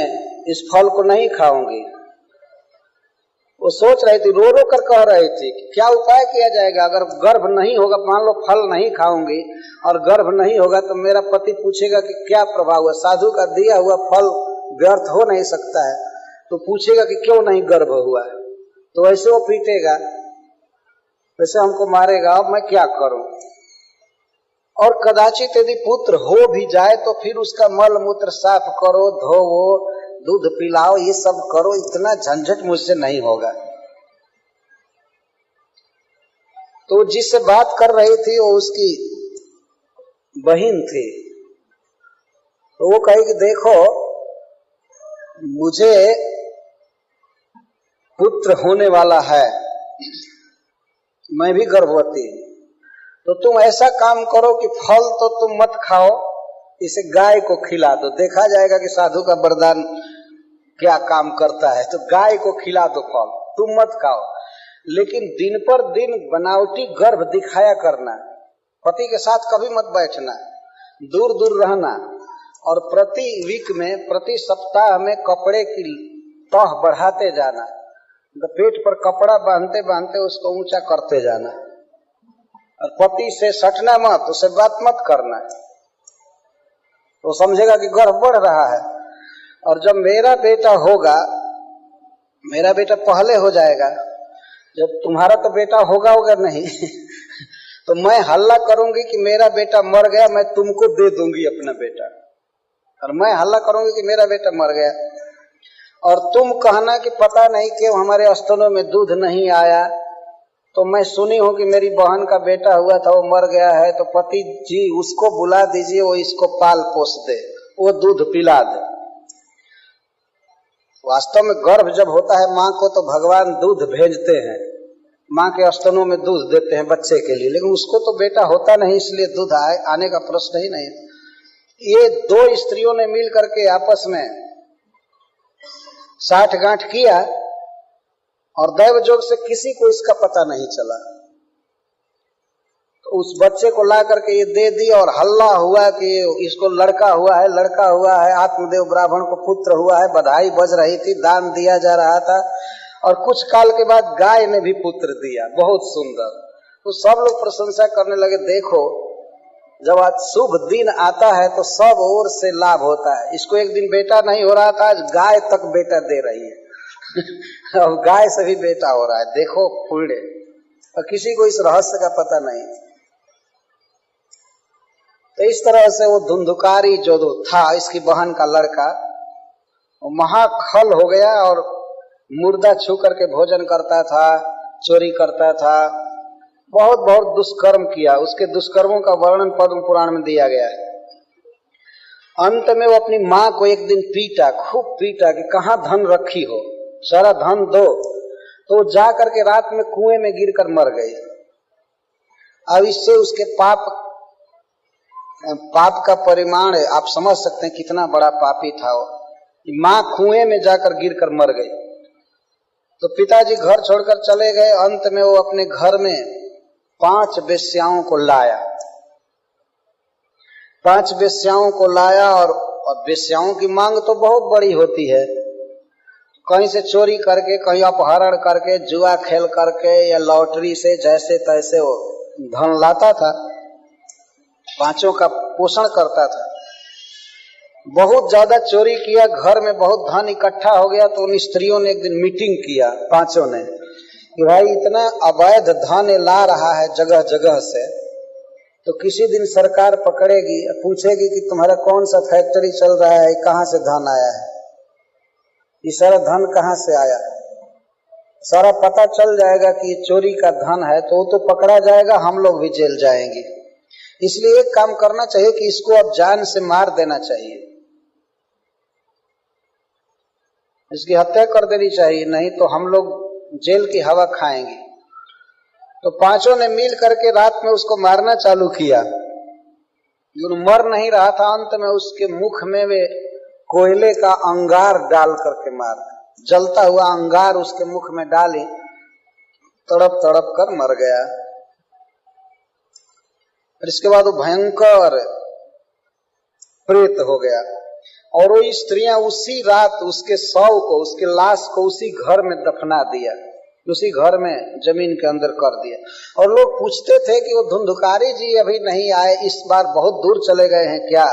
इस फल को नहीं खाऊंगी। वो सोच रही थी, रो रो कर कह रही थी कि क्या उपाय किया जाएगा अगर गर्भ नहीं होगा। मान लो फल नहीं खाऊंगी और गर्भ नहीं होगा तो मेरा पति पूछेगा कि क्या प्रभाव हुआ, साधु का दिया हुआ फल व्यर्थ हो नहीं सकता है, तो पूछेगा कि क्यों नहीं गर्भ हुआ, तो वैसे वो पीटेगा, वैसे हमको मारेगा, अब मैं क्या करूं। और कदाचित यदि पुत्र हो भी जाए तो फिर उसका मल मूत्र साफ करो, धोवो, दूध पिलाओ, ये सब करो, इतना झंझट मुझसे नहीं होगा। तो जिससे बात कर रही थी वो उसकी बहन थी, तो वो कही कि देखो मुझे पुत्र होने वाला है, मैं भी गर्भवती हूं, तो तुम ऐसा काम करो कि फल तो तुम मत खाओ, इसे गाय को खिला दो, देखा जाएगा कि साधु का वरदान क्या काम करता है। तो गाय को खिला दो फल, तुम मत खाओ, लेकिन दिन पर दिन बनावटी गर्भ दिखाया करना, पति के साथ कभी मत बैठना, दूर दूर रहना, और प्रति वीक में, प्रति सप्ताह में कपड़े की तह बढ़ाते जाना, तो पेट पर कपड़ा बांधते बांधते उसको ऊंचा करते जाना, और पति से सटना मत, उससे बात मत करना, वो समझेगा कि गर्भ बढ़ रहा है। और जब मेरा बेटा होगा, मेरा बेटा पहले हो जाएगा, जब तुम्हारा तो बेटा होगा नहीं तो मैं हल्ला करूंगी कि मेरा बेटा मर गया, मैं तुमको दे दूंगी अपना बेटा, और मैं हल्ला करूंगी कि मेरा बेटा मर गया, और तुम कहना कि पता नहीं क्यों हमारे स्तनों में दूध नहीं आया, तो मैं सुनी हूं कि मेरी बहन का बेटा हुआ था, वो मर गया है, तो पति जी उसको बुला दीजिए, वो इसको पाल पोस दे, वो दूध पिला दे। वास्तव में गर्भ जब होता है माँ को, तो भगवान दूध भेजते हैं, माँ के स्तनों में दूध देते हैं बच्चे के लिए, लेकिन उसको तो बेटा होता नहीं, इसलिए दूध आने का प्रश्न ही नहीं। ये दो स्त्रियों ने मिल करके आपस में साठ गांठ किया, और दैव जोग से किसी को इसका पता नहीं चला। तो उस बच्चे को ला करके ये दे दी और हल्ला हुआ कि इसको लड़का हुआ है, लड़का हुआ है, आत्मदेव ब्राह्मण को पुत्र हुआ है, बधाई बज रही थी, दान दिया जा रहा था। और कुछ काल के बाद गाय ने भी पुत्र दिया, बहुत सुंदर। तो सब लोग प्रशंसा करने लगे, देखो जब आज शुभ दिन आता है तो सब ओर से लाभ होता है। इसको एक दिन बेटा नहीं हो रहा था, आज गाय तक बेटा दे रही है अब गाय से भी बेटा हो रहा है, देखो पुण्य। और किसी को इस रहस्य का पता नहीं। तो इस तरह से वो धुंधुकारी जो था, इसकी बहन का लड़का, वो महाखल हो गया और मुर्दा छू करके भोजन करता था, चोरी करता था, बहुत बहुत दुष्कर्म किया। उसके दुष्कर्मों का वर्णन पद्म पुराण में दिया गया है। अंत में वो अपनी माँ को एक दिन पीटा, खूब पीटा कि कहाँ धन रखी हो, सारा धन दो। तो जा करके रात में कुएं में गिरकर मर गई। अब इससे उसके पाप का परिमाण आप समझ सकते हैं कितना बड़ा पापी था वो। माँ कुएं में जाकर गिरकर मर गई। तो पिताजी घर छोड़कर चले गए। अंत में वो अपने घर में 5 वेश्याओं को लाया। 5 वेश्याओं को लाया और वेश्याओं की मांग तो बहुत बड़ी होती है। कहीं से चोरी करके, कहीं अपहरण करके, जुआ खेल करके या लॉटरी से जैसे तैसे वो धन लाता था, 5 का पोषण करता था। बहुत ज्यादा चोरी किया, घर में बहुत धन इकट्ठा हो गया। तो उन स्त्रियों ने एक दिन मीटिंग किया, 5 ने, कि भाई इतना अवैध धन ला रहा है जगह जगह से, तो किसी दिन सरकार पकड़ेगी, पूछेगी कि तुम्हारा कौन सा फैक्ट्री चल रहा है, कहाँ से धन आया है, ये सारा धन कहाँ से आया। सारा पता चल जाएगा कि ये चोरी का धन है, तो वो तो पकड़ा जाएगा, हम लोग भी जेल जाएंगे। इसलिए एक काम करना चाहिए कि इसको अब जान से मार देना चाहिए, इसकी हत्या कर देनी चाहिए, नहीं तो हम लोग जेल की हवा खाएंगे। तो 5 ने मिल करके रात में उसको मारना चालू किया। मर नहीं रहा था। अंत में उसके मुख में वे कोयले का अंगार डाल करके मार, जलता हुआ अंगार उसके मुख में डाली, तड़प तड़प कर मर गया। और इसके बाद वो भयंकर प्रेत हो गया। और वो स्त्रियां उसी रात उसके शव को, उसके लाश को उसी घर में दफना दिया, उसी घर में जमीन के अंदर कर दिया। और लोग पूछते थे कि वो धुंधुकारी जी अभी नहीं आए, इस बार बहुत दूर चले गए हैं क्या।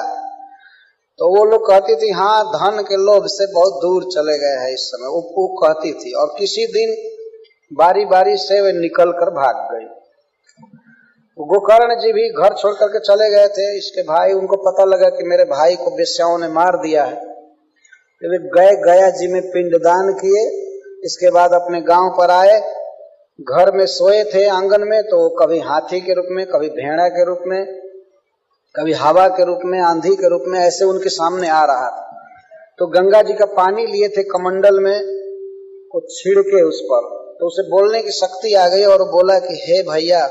तो वो लोग कहती थी हाँ, धन के लोभ से बहुत दूर चले गए हैं इस समय, वो कहती थी। और किसी दिन बारी बारी से वे निकल कर भाग गई। गोकर्ण जी भी घर छोड़ करके चले गए थे। इसके भाई, उनको पता लगा कि मेरे भाई को वेश्याओं ने मार दिया है, तो वे गए गया जी में पिंडदान किए। इसके बाद अपने गांव पर आए, घर में सोए थे आंगन में, तो कभी हाथी के रूप में, कभी भेड़ा के रूप में, कभी हवा के रूप में, आंधी के रूप में, ऐसे उनके सामने आ रहा था। तो गंगा जी का पानी लिए थे कमंडल में, को छिड़के उस पर, तो उसे बोलने की शक्ति आ गई और बोला कि हे भैया,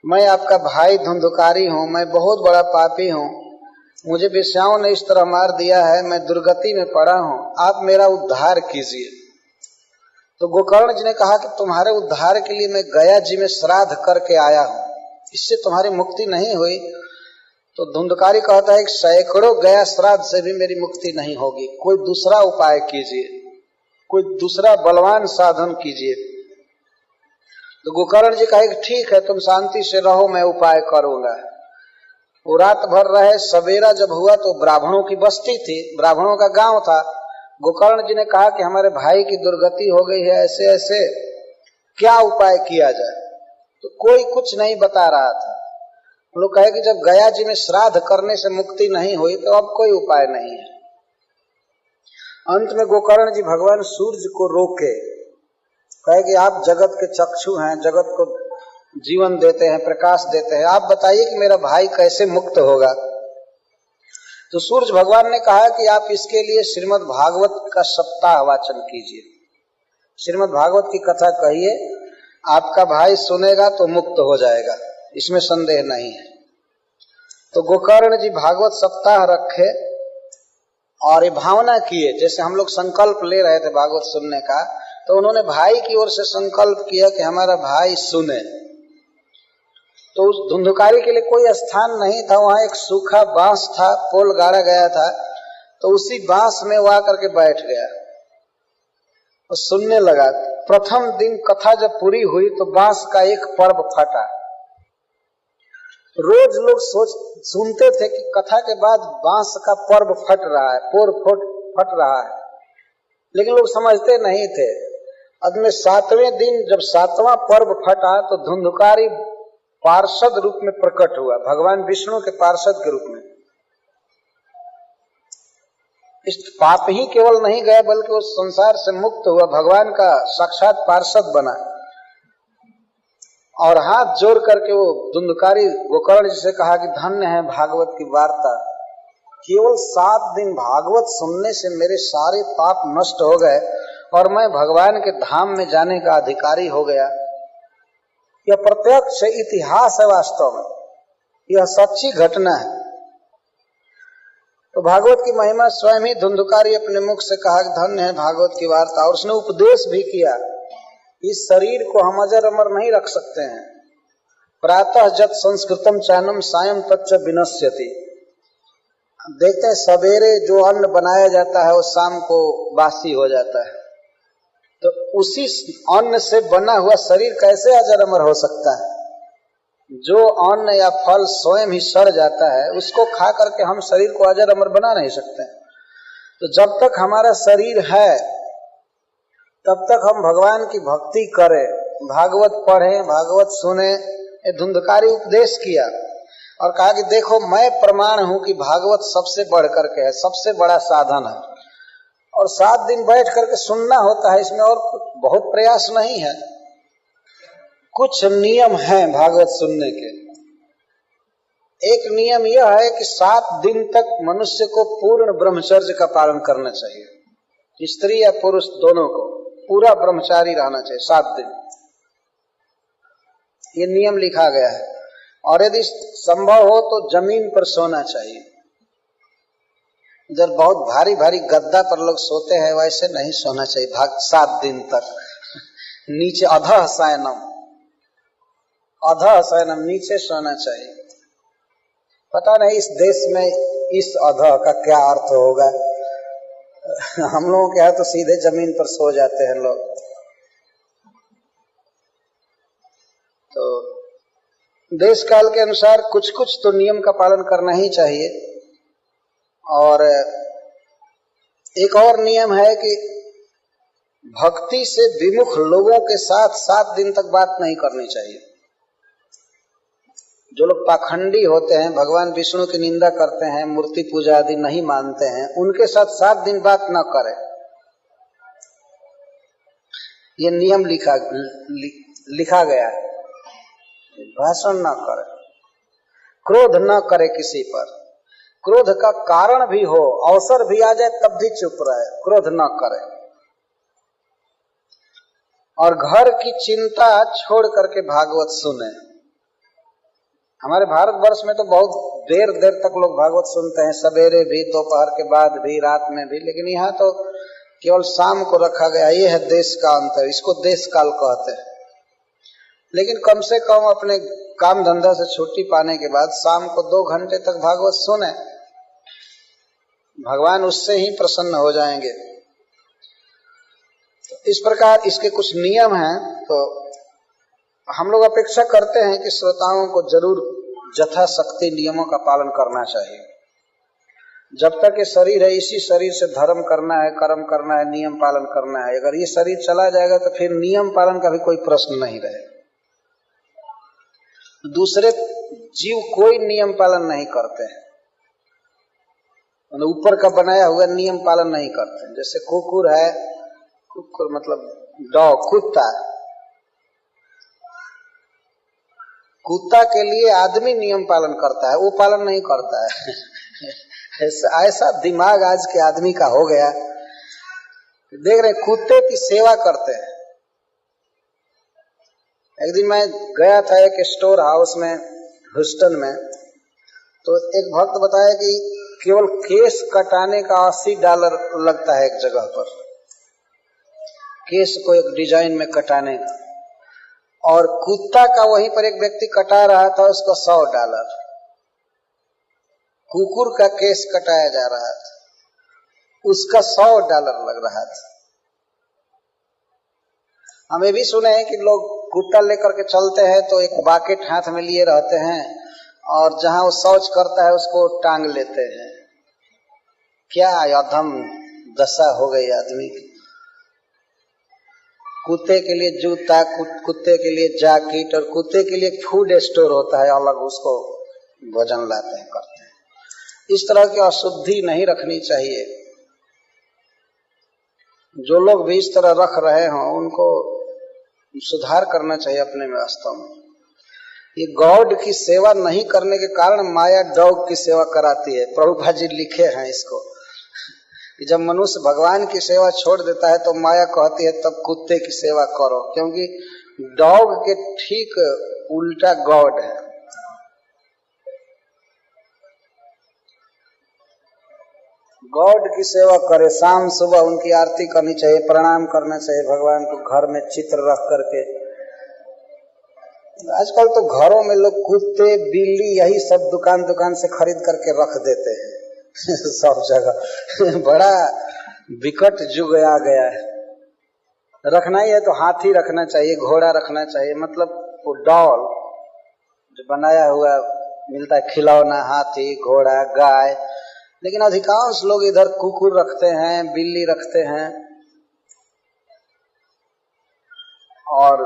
मैं आपका भाई धुंधुकारी हूँ, मैं बहुत बड़ा पापी हूँ, मुझे वेश्याओं ने इस तरह मार दिया है, मैं दुर्गति में पड़ा हूँ, आप मेरा उद्धार कीजिए। तो गोकर्ण जी ने कहा कि तुम्हारे उद्धार के लिए मैं गया जी में श्राद्ध करके आया हूँ, इससे तुम्हारी मुक्ति नहीं हुई। तो धुंधुकारी कहता है कि सैकड़ों गया श्राद्ध से भी मेरी मुक्ति नहीं होगी, कोई दूसरा उपाय कीजिए, कोई दूसरा बलवान साधन कीजिए। तो गोकर्ण जी कहे कि ठीक है, तुम शांति से रहो, मैं उपाय करूंगा। वो रात भर रहे। सवेरा जब हुआ तो ब्राह्मणों की बस्ती थी, ब्राह्मणों का गांव था। गोकर्ण जी ने कहा कि हमारे भाई की दुर्गति हो गई है, ऐसे ऐसे क्या उपाय किया जाए। तो कोई कुछ नहीं बता रहा था। लोग कहे कि जब गया जी में श्राद्ध करने से मुक्ति नहीं हुई तो अब कोई उपाय नहीं है। अंत में गोकर्ण जी भगवान सूर्य को रोके, कहे कि आप जगत के चक्षु हैं, जगत को जीवन देते हैं, प्रकाश देते हैं, आप बताइए कि मेरा भाई कैसे मुक्त होगा। तो सूर्य भगवान ने कहा कि आप इसके लिए श्रीमद् भागवत का सप्ताह वाचन कीजिए, श्रीमद् भागवत की कथा कहिए, आपका भाई सुनेगा तो मुक्त हो जाएगा, इसमें संदेह नहीं है। तो गोकर्ण जी भागवत सप्ताह रखे और ये भावना किए, जैसे हम लोग संकल्प ले रहे थे भागवत सुनने का, तो उन्होंने भाई की ओर से संकल्प किया कि हमारा भाई सुने। तो उस धुंधुकारी के लिए कोई स्थान नहीं था, वहां एक सूखा बांस था, पोल गाड़ा गया था, तो उसी बांस में वो आकर के बैठ गया और सुनने लगा। प्रथम दिन कथा जब पूरी हुई तो बांस का एक पर्व फटा। रोज लोग सुनते थे कि कथा के बाद बांस का पर्व फट रहा है, पोर फट रहा है, लेकिन लोग समझते नहीं थे। अब में 7वें दिन जब 7वां पर्व फटा तो धुंधुकारी पार्षद रूप में प्रकट हुआ, भगवान विष्णु के पार्षद के रूप में। इस पाप ही केवल नहीं गए बल्कि उस संसार से मुक्त हुआ, भगवान का साक्षात पार्षद बना। और हाथ जोड़ करके वो धुंधुकारी गोकर्ण जी से कहा कि धन्य है भागवत की वार्ता, केवल 7 दिन भागवत सुनने से मेरे सारे पाप नष्ट हो गए और मैं भगवान के धाम में जाने का अधिकारी हो गया। यह प्रत्यक्ष इतिहास है, वास्तव में यह सच्ची घटना है। तो भागवत की महिमा स्वयं ही धुंधुकारी अपने मुख से कहा कि धन्य है भागवत की वार्ता, और उसने उपदेश भी किया। इस शरीर को हम अजर अमर नहीं रख सकते हैं। प्रातः जत संस्कृतम चानम सायं तच्च विनश्यति। देखते हैं सवेरे जो अन्न बनाया जाता है वो शाम को बासी हो जाता है, तो उसी अन्न से बना हुआ शरीर कैसे अजर अमर हो सकता है? जो अन्न या फल स्वयं ही सड़ जाता है उसको खा करके हम शरीर को अजर अमर बना नहीं सकते। तो जब तक हमारा शरीर है तब तक हम भगवान की भक्ति करें, भागवत पढ़ें, भागवत सुने। ये धुंधुकारी उपदेश किया और कहा कि देखो मैं प्रमाण हूं कि भागवत सबसे बढ़ करके है, सबसे बड़ा साधन है, और 7 दिन बैठ करके सुनना होता है, इसमें और बहुत प्रयास नहीं है। कुछ नियम हैं भागवत सुनने के। एक नियम यह है कि 7 दिन तक मनुष्य को पूर्ण ब्रह्मचर्य का पालन करना चाहिए, स्त्री या पुरुष दोनों को पूरा ब्रह्मचारी रहना चाहिए 7 दिन। ये नियम लिखा गया है। और यदि संभव हो तो जमीन पर सोना चाहिए। जब बहुत भारी भारी गद्दा पर लोग सोते हैं वैसे नहीं सोना चाहिए 7 दिन तक। नीचे अधः शयनम नीचे सोना चाहिए। पता नहीं इस देश में इस अधः का क्या अर्थ होगा। हम लोगों के यहाँ तो सीधे जमीन पर सो जाते हैं लोग। तो देश काल के अनुसार कुछ कुछ तो नियम का पालन करना ही चाहिए। और एक और नियम है कि भक्ति से विमुख लोगों के साथ 7 दिन तक बात नहीं करनी चाहिए। जो लोग पाखंडी होते हैं, भगवान विष्णु की निंदा करते हैं, मूर्ति पूजा आदि नहीं मानते हैं, उनके साथ 7 दिन बात न करें। ये नियम लिखा गया है। भाषण न करे, क्रोध न करे किसी पर। क्रोध का कारण भी हो, अवसर भी आ जाए तब भी चुप रहे, क्रोध न करे। और घर की चिंता छोड़ करके भागवत सुने। हमारे भारतवर्ष में तो बहुत देर तक लोग भागवत सुनते हैं, सवेरे भी, दोपहर के बाद भी, रात में भी। लेकिन यहाँ तो केवल शाम को रखा गया। ये है देश का अंतर, इसको देश काल कहते हैं। लेकिन कम से कम अपने काम धंधा से छुट्टी पाने के बाद शाम को 2 घंटे तक भागवत सुने, भगवान उससे ही प्रसन्न हो जाएंगे। इस प्रकार इसके कुछ नियम हैं। तो हम लोग अपेक्षा करते हैं कि श्रोताओं को जरूर यथाशक्ति नियमों का पालन करना चाहिए। जब तक ये शरीर है, इसी शरीर से धर्म करना है, कर्म करना है, नियम पालन करना है। अगर ये शरीर चला जाएगा तो फिर नियम पालन का भी कोई प्रश्न नहीं रहेगा। दूसरे जीव कोई नियम पालन नहीं करते हैं, ऊपर का बनाया हुआ नियम पालन नहीं करते। जैसे कुकुर है, कुकुर मतलब डॉग, कुत्ता के लिए आदमी नियम पालन करता है, वो पालन नहीं करता है। ऐसा दिमाग आज के आदमी का हो गया। देख रहे कुत्ते की सेवा करते हैं। एक दिन मैं गया था एक स्टोर हाउस में ह्यूस्टन में, तो एक भक्त बताया कि केवल केस कटाने का $80 लगता है एक जगह पर, केस को एक डिजाइन में कटाने का। और कुत्ता का वहीं पर एक व्यक्ति कटा रहा था, उसको $100। कुकुर का केस कटाया जा रहा था, उसका $100 लग रहा था। हमें भी सुने हैं कि लोग कुत्ता लेकर के चलते हैं तो एक बाकेट हाथ में लिए रहते हैं और जहां वो शौच करता है उसको टांग लेते हैं। क्या अधम दशा हो गई आदमी की। कुत्ते के लिए जूता, कुत्ते के लिए जैकेट और कुत्ते के लिए फूड स्टोर होता है अलग, उसको भोजन लाते हैं, करते हैं। इस तरह की अशुद्धि नहीं रखनी चाहिए। जो लोग भी इस तरह रख रहे हों उनको सुधार करना चाहिए अपने वास्तव में। ये गॉड की सेवा नहीं करने के कारण माया डॉग की सेवा कराती है। प्रभुपाद जी लिखे हैं इसको कि जब मनुष्य भगवान की सेवा छोड़ देता है तो माया कहती है तब कुत्ते की सेवा करो, क्योंकि डॉग के ठीक उल्टा गॉड है। गॉड की सेवा करे, शाम सुबह उनकी आरती करनी चाहिए, प्रणाम करना चाहिए भगवान को, घर में चित्र रख करके। आजकल तो घरों में लोग कुत्ते बिल्ली यही सब दुकान से खरीद करके रख देते हैं सब जगह। बड़ा विकट युग आ गया है। रखना ही है तो हाथी रखना चाहिए, घोड़ा रखना चाहिए, मतलब वो डॉल जो बनाया हुआ मिलता है, खिलौना, हाथी, घोड़ा, गाय। लेकिन अधिकांश लोग इधर कुकुर रखते हैं, बिल्ली रखते हैं, और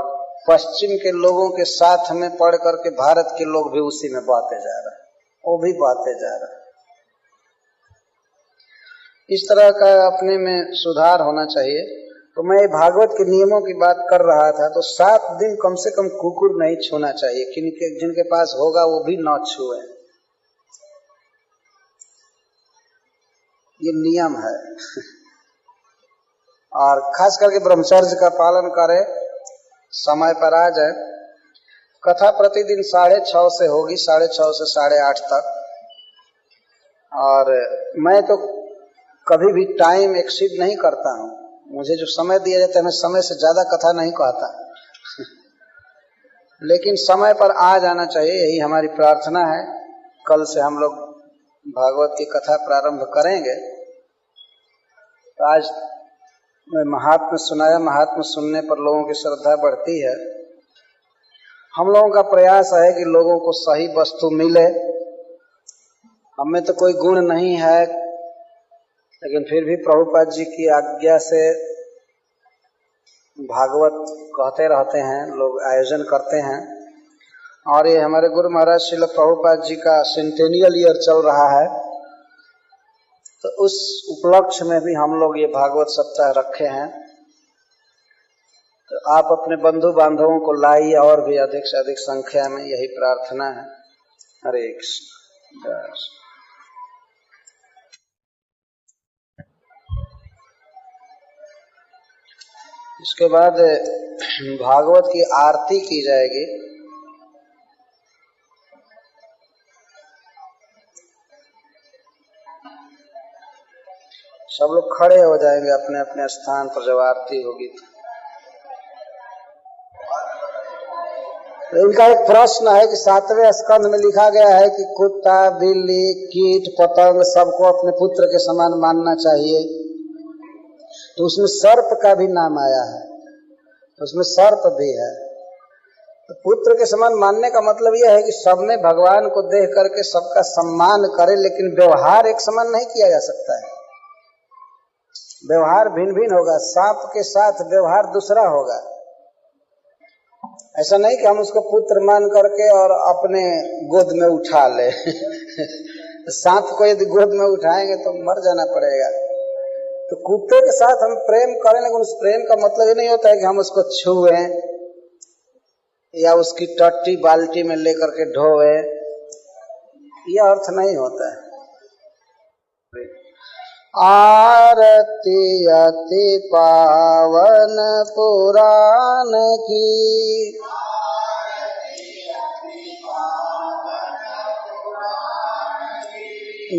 पश्चिम के लोगों के साथ में पढ़ करके भारत के लोग भी उसी में बहते जा रहे हैं, वो भी बहते जा रहे हैं। इस तरह का अपने में सुधार होना चाहिए। तो मैं भागवत के नियमों की बात कर रहा था, तो 7 दिन कम से कम कुकुर नहीं छूना चाहिए, जिनके पास होगा वो भी न छुए, ये नियम है। और खास करके ब्रह्मचर्य का पालन करें, समय पर आ जाए। कथा प्रतिदिन 6:30 से होगी, 6:30 से 8:30 तक। और मैं तो कभी भी टाइम एक्सीड नहीं करता हूँ, मुझे जो समय दिया जाता है मैं समय से ज्यादा कथा नहीं कहता लेकिन समय पर आ जाना चाहिए, यही हमारी प्रार्थना है। कल से हम लोग भागवत की कथा प्रारंभ करेंगे। तो आज मैं महात्म्य सुनाया, महात्म्य सुनने पर लोगों की श्रद्धा बढ़ती है। हम लोगों का प्रयास है कि लोगों को सही वस्तु मिले। हमें तो कोई गुण नहीं है, लेकिन फिर भी प्रभुपाद जी की आज्ञा से भागवत कहते रहते हैं, लोग आयोजन करते हैं। और ये हमारे गुरु महाराज श्रील प्रभुपाद जी का सेंटेनियल ईयर चल रहा है, तो उस उपलक्ष्य में भी हम लोग ये भागवत सप्ताह रखे हैं। तो आप अपने बंधु बांधवों को लाइए, और भी अधिक से अधिक संख्या में, यही प्रार्थना है। हरे कृष्ण। इसके बाद भागवत की आरती की जाएगी। सब लोग खड़े हो जाएंगे अपने अपने स्थान पर जब आरती होगी। तो इनका एक प्रश्न है कि 7वें स्कंद में लिखा गया है कि कुत्ता, बिल्ली, कीट, पतंग सबको अपने पुत्र के समान मानना चाहिए। तो उसमें सर्प का भी नाम आया है, उसमें सर्प भी है। तो पुत्र के समान मानने का मतलब यह है कि सबने भगवान को देख करके सबका सम्मान करे, लेकिन व्यवहार एक समान नहीं किया जा सकता है। व्यवहार भिन्न भिन्न होगा, सांप के साथ व्यवहार दूसरा होगा। ऐसा नहीं कि हम उसको पुत्र मान करके और अपने गोद में उठा ले सांप को यदि गोद में उठाएंगे तो मर जाना पड़ेगा। तो कुत्ते के साथ हम प्रेम करें, लेकिन उस प्रेम का मतलब ये नहीं होता है कि हम उसको छुएं या उसकी टट्टी बाल्टी में लेकर के ढोए, यह अर्थ नहीं होता है। आरती अति पावन पुराण की,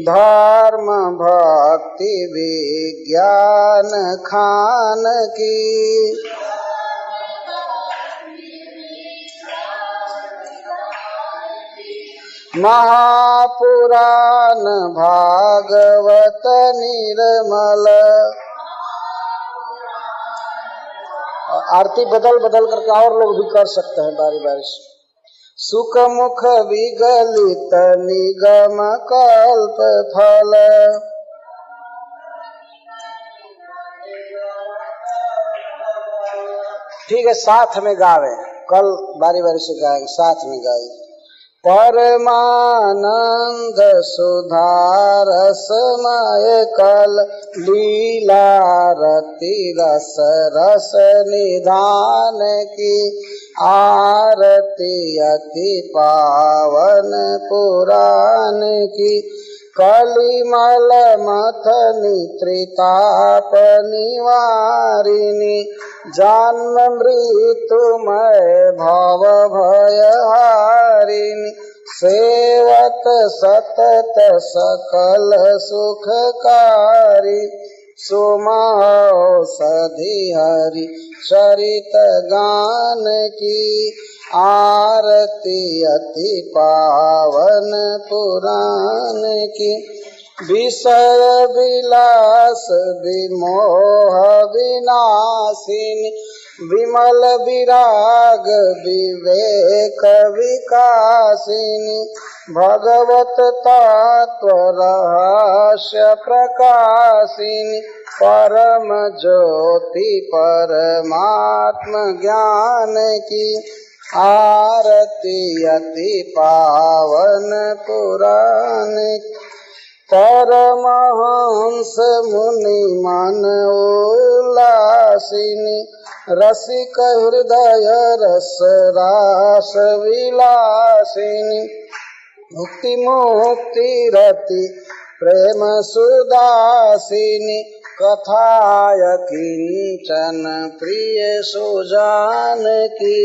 धर्म भक्ति विज्ञान खान की, महापुराण भागवत निर्मल। आरती बदल बदल करके और लोग भी कर सकते हैं बारी बारी से। सुख मुख विगलित निगम कल्प फल। ठीक है, साथ में गावे, कल बारी बारी से गाएंगे, साथ में गाएंगे। परमानंद सुधारसमय कल लीला रति रस रस निधान की आरती अति पावन पुराण की। कलिमल मथनी त्रिताप निवारिणी जन्म मृत्युमय भव भयहारिणी। सेवत सतत सकल सुखकारी सुमौषधि हरि चरित गान की आरती अति पावन पुराण की। विषय विलास विमोह विनाशिनी विमल विराग विवेक विकासिनी। भगवत तत्व रहस्य प्रकाशिनी परम ज्योति परमात्म ज्ञान की आरती अति पावन पुराण। परमहंस मुनि मन उल्लासिनी रसिक हृदय रस रास विलासिनी। मुक्ति मुक्ति रति प्रेम सुदासिनी कथाय किंचन प्रिय सुजान की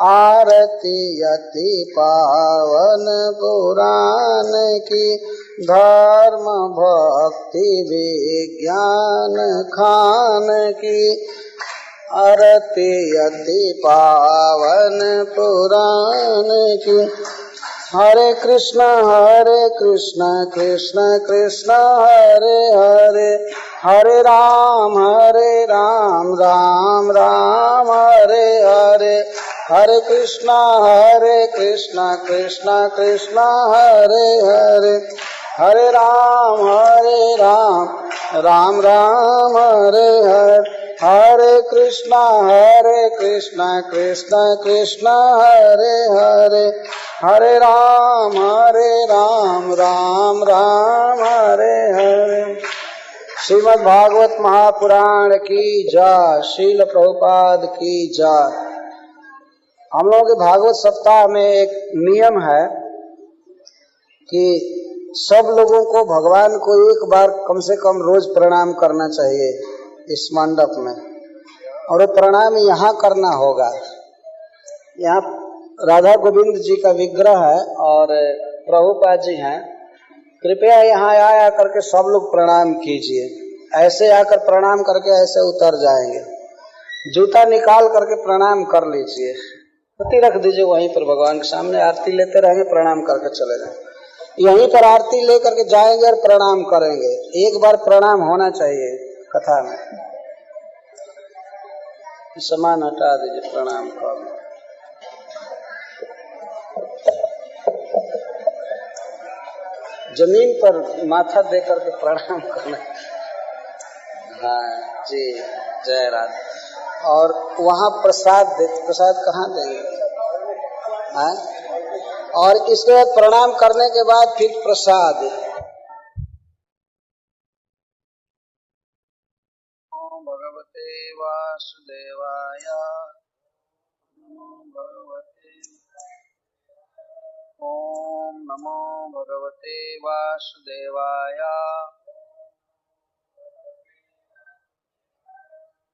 आरती अति पावन पुराण की। धर्म भक्ति विज्ञान खान की आरती अति पावन पुराण की। हरे कृष्ण कृष्ण कृष्ण हरे हरे हरे राम राम राम हरे हरे। हरे कृष्ण कृष्ण कृष्ण हरे हरे हरे राम राम राम हरे हरे। हरे कृष्ण कृष्ण कृष्ण हरे हरे हरे राम राम राम हरे हरे। श्रीमद् भागवत महापुराण की जय। श्रील प्रभुपाद की जय। हम लोगों के भागवत सप्ताह में एक नियम है कि सब लोगों को भगवान को एक बार कम से कम रोज प्रणाम करना चाहिए इस मंडप में। और वो प्रणाम यहाँ करना होगा। यहाँ राधा गोविंद जी का विग्रह है और प्रभुपाद जी हैं। कृपया यहाँ आया करके सब लोग प्रणाम कीजिए। ऐसे आकर प्रणाम करके ऐसे उतर जाएंगे। जूता निकाल करके प्रणाम कर लीजिए, पति रख दीजिए वहीं पर भगवान के सामने। आरती लेते रहेंगे, प्रणाम करके चले जाएंगे। यहीं पर आरती लेकर के जाएंगे और प्रणाम करेंगे। एक बार प्रणाम होना चाहिए कथा में। सामान हटा दीजिए, प्रणाम कर। जमीन पर माथा दे करके प्रणाम करना। हाँ जी, जय राधा। और वहाँ प्रसाद दे। प्रसाद कहाँ देंगे? हाँ, और इसके बाद प्रणाम करने के बाद फिर प्रसाद। ओम भगवते वासुदेवाय। ओम नमो भगवते वासुदेवाय।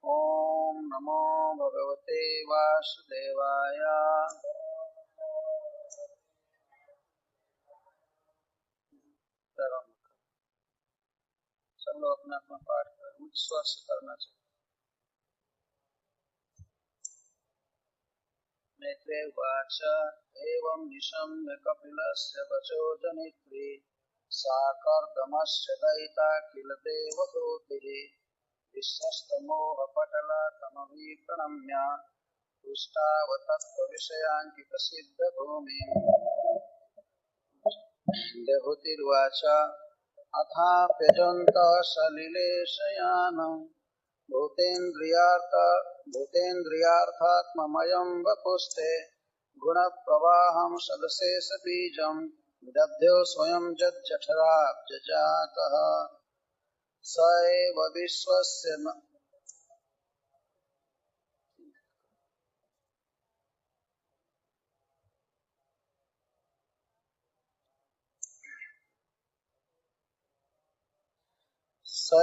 ओम नमो भगवते वासुदेवाय। सब लोग अपना अपना पाठ करें, उच्च स्वर से करना चाहिए। मैत्रे उवाच एवं निशम्य कपिलस्य वचो जनित्री साकर्दमस्य दयिता किल देवहूतिः विश्वस्तमोहपटला तमभिप्रणम्य तुष्टावतत्त्वविषयाङ्कितसिद्धभूमिम् देवहूतिर्वाच अथाप्यजन्तः सलिलेशयानम् भूतेन्द्रियार्थात्ममयं वपुस्ते गुणप्रवाहं सदशेषबीजं दध्यो स्वयं जठराब्जजातः स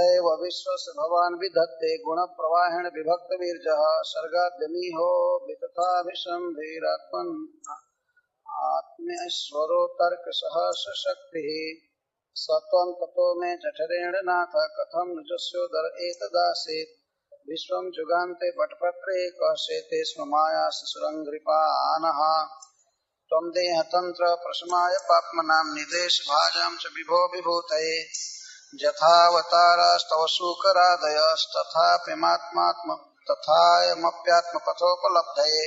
एव विश्वस्य भवान् विधत्ते गुणप्रवाहेण विभक्तवीर्यः सर्गाद्यमीहो वितथाभिसन्धिरात्मन् आत्मेश्वरो तर्कसहस्रशक्तिः सत्वं ततो मे जठरेण नाथ कथं नुजस्योदर एतदासीत् विश्वं जुगान्ते पटपत्रे कहसेते स्म माया शिशुरङ्घ्रिपानः त्वं देहतन्त्र प्रशमाय पाप्मनां निदेशभाजां च विभो विभूतये यथावतारास्तव तथायमप्यात्मपथोपलब्धये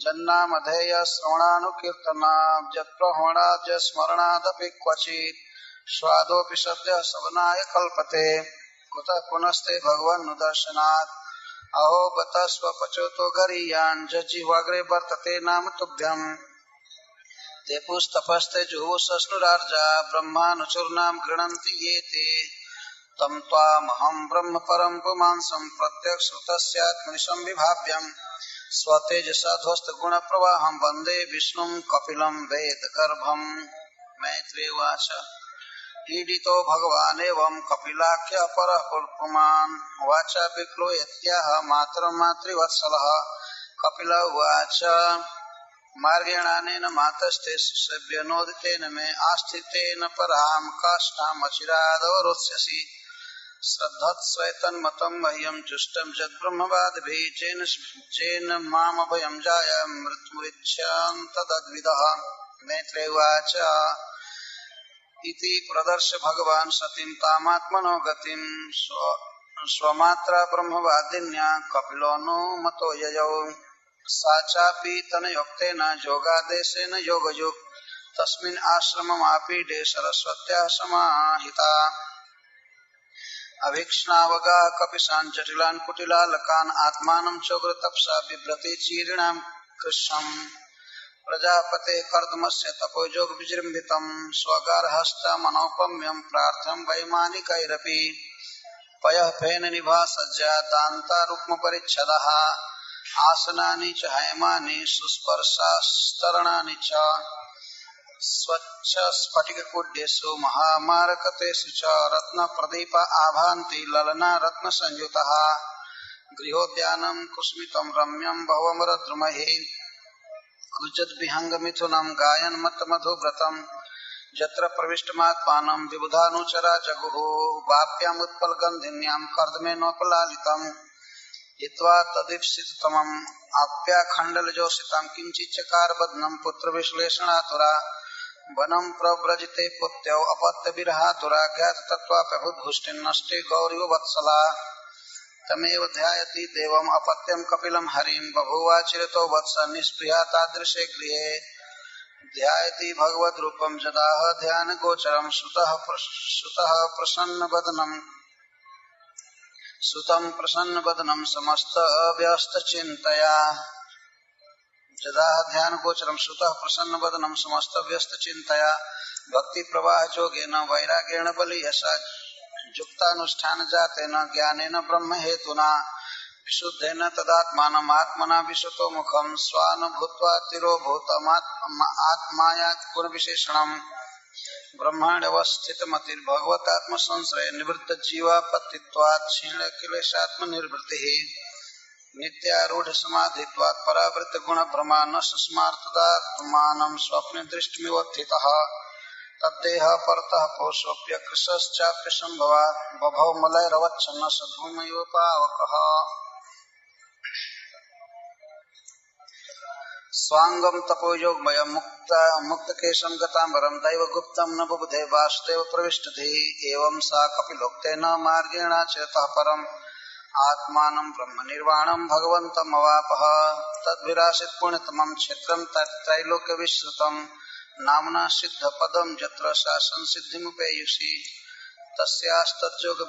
जन्नामधेय श्रवणानुकीर्तनाब्जप्रहवणाब्ज स्मरणादपि क्वचित् स्वादोऽपि सद्यः सवनाय कल्पते कुतः पुनस्ते भगवन्नुदर्शनात् अहो बत स्वपचोतो गरीयान् जिह्वाग्रे वर्तते नाम तुभ्यम् ते पुस्तपस्ते जुहुसस्नुरार्जा ब्रह्मानुचूर्णां गृह्णन्ति ये ते तं त्वामहं ब्रह्म परं पुमांसं प्रत्यक्षतस्यात्मनिसंविभाव्यं स्वतेजसा ध्वस्तगुणप्रवाहं वन्दे विष्णुं कपिलं वेदगर्भम् मैत्रेय उवाच ईडितो भगवानेवं कपिलाख्यः परः पुमान् वाचा विक्लो यत्याह मातृवत्सलः कपिल उवाच मार्गेणानेन मातस्ते सुसेव्यनोदितेन मे आस्थितेन परां काष्ठामचिरादवरोत्स्यसि श्रद्धत्स्वैतन्मतं मह्यं जुष्टं जद्ब्रह्मवादिभिः चेन मामभयं जाय मृत्युरिच्छां तदद्विदः मैत्रेय उवाच इति प्रदर्श भगवान् सतीं तामात्मनो गतिं स्वमात्रा ब्रह्मवादिन्या कपिलोऽनुमतो ययौ सा चापि तनयोक्तेन योगादेशेन योगयुक् तस्मिन् आश्रममापीडे सरस्वत्याः समाहिता अभीक्ष्णावगाः कपिशान् जटिलान् कुटिलालकान् आत्मानं चोग्रतपसा बिभ्रति चीर्णां कृशम् प्रजापते कर्दमस्य तपोजोग विजृम्भितं स्वगारहस्तामनौपम्यं प्रार्थं वैमानिकैरपि पयः फेन निभा सज्जा दान्ता रुक्मपरिच्छदः आसनानि च हैमानि सुस्पर्शास्तरणानि च स्वच्छ स्फटिककुड्येषु महामारकतेषु च रत्नप्रदीप आभान्ति ललना रत्नसंयुतः गृहोद्यानं कुस्मितं रम्यं भवमरद्रुमहे कुजद्विहङ्गमिथुनं गायन् मत्तमधुव्रतं यत्र प्रविष्टमात्मानं विबुधानुचरा जगुः वाप्यामुत्पलगन्धिन्यां कर्दमेनोपलालितम् हित्वा तदीप्सिततमम् आप्याखण्डलजोषितं किञ्चिच्चकारबध्नं पुत्रविश्लेषणातुरा वनं प्रव्रजिते पुत्यौ अपत्यविरहातुरा ज्ञाततत्त्वाप्यभूद्भुष्टिन्नष्टे गौरिव वत्सला तमेव ध्यायति देवम् अपत्यं कपिलं हरिं बभूवाचिरतो वत्स निःस्पृहा तादृशे गृहे ध्यायति भगवद्रूपं जदाह ध्यानगोचरं सुतं प्रसन्नवदनं समस्तव्यस्तचिन्तया जदाह ध्यानगोचरं सुतः प्रसन्नवदनं समस्तव्यस्तचिन्तया भक्तिप्रवाहयोगेन वैराग्येण बलीयसा युक्तानुष्ठानजातेन ज्ञानेन ब्रह्महेतुना विशुद्धेन तदात्मानम् आत्मना विशतो मुखं स्वानुभूत्वा तिरोभूतमात्माया गुणविशेषणम् ब्रह्माण्यवस्थितमतिर्भगवतात्मसंश्रये निवृत्तजीवापत्तित्वात् क्षीणक्लेशात्मनिर्वृत्तिः नित्यारूढसमाधित्वात् परावृत्तगुणभ्रमा न स्मार्तदात्मानं स्वप्ने दृष्टिमिवत्थितः तद्देह परतः पोषोऽप्यकृशश्चाप्यसम्भवात् बभौ मलैरवच्छन्न सधूमैव पावकः स्वांगम तपोयोगमय मुक्त केशम गतांबरम दैव गुप्तम न बुबुधे वासुदेव प्रविष्टधि एवं सा कपिलोक्तेन मार्गेण चेतः परम आत्मानं ब्रह्म निर्वाणं भगवन्तम् अवापः तद्विरासित पुण्यतमं क्षेत्रं त्रैलोक्य विश्रुतं नामना सिद्ध पदम यत्र शासन सिद्धिमुपेयुषि तस्याश्चोग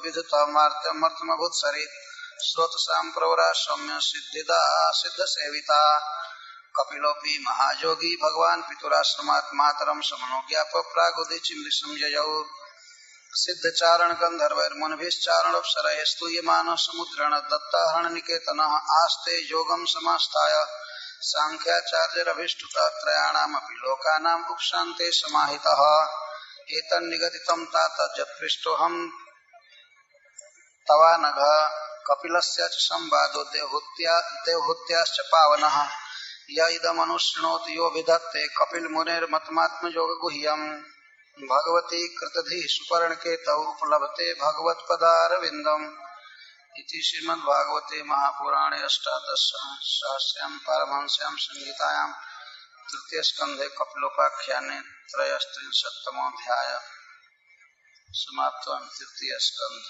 विदुतमर्थमभूत्सरित् स्रोतसां प्रवरा सौम्य सिद्धिदा सिद्ध सेविता कपिलोपि महायोगी भगवान पितुराश्रमात् मातरं समनो ज्ञाप प्रागुदीचिं ऋषिं ययौ सिद्धचारण गंधर्वैर्मुनिभिश्चारण अप्सरैः स्तूयमानः समुद्रेण दत्ताहरण निकेतनः आस्ते योगं समास्ताय सांख्याचार्यरभिष्टुतः त्रयाणामपि लोकानाम् उपशान्ते समाहितः एतन्निगदितं तात यत्पृष्टोऽहं तवानघ कपिलस्य च संवादो देवहूत्याश्च पावनः य इदमनुशृणोति यो विधत्ते कपिलमुनेर्मतमात्मयोगगुह्यम् भगवती कृतधि सुपर्णकेतौ उपलभते भगवत्पदारविन्दम् इति श्रीमद्भागवते महापुराणे अष्टादशसहस्र्यां पारमहंस्यां संहितायां तृतीयस्कन्धे कपिलोपाख्याने त्रयस्त्रिंशत्तमोऽध्याय समाप्तम्। तृतीयस्कन्ध।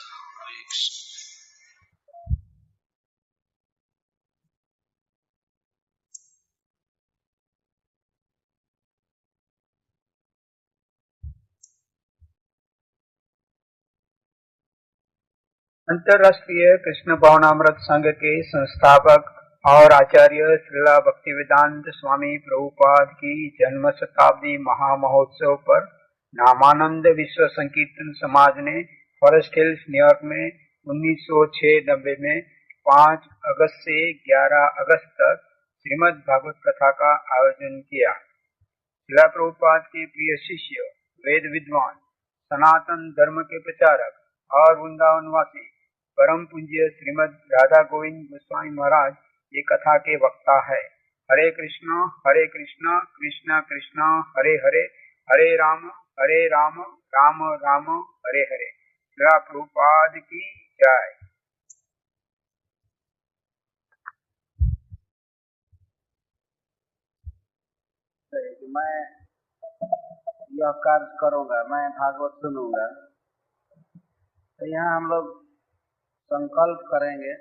अंतर्राष्ट्रीय कृष्ण भावनामृत संघ के संस्थापक और आचार्य श्रीला भक्तिवेदांत स्वामी प्रभुपाद की जन्म शताब्दी महामहोत्सव पर नामानंद विश्व संकीर्तन समाज ने फॉरेस्ट हिल्स न्यूयॉर्क में 1996 में 5 अगस्त से 11 अगस्त तक श्रीमद् भागवत कथा का आयोजन किया। श्रीला प्रभुपाद के प्रिय शिष्य वेद विद्वान सनातन धर्म के प्रचारक और वृंदावनवासी परम पूज्य श्रीमद् राधा गोविंद गोस्वामी महाराज ये कथा के वक्ता है। हरे कृष्ण कृष्ण कृष्ण हरे हरे, हरे राम राम राम हरे हरे। श्रीला प्रभुपाद की जय। मैं यह कार्य करूंगा, मैं भागवत सुनूंगा, तो यहाँ हम लोग संकल्प करेंगे।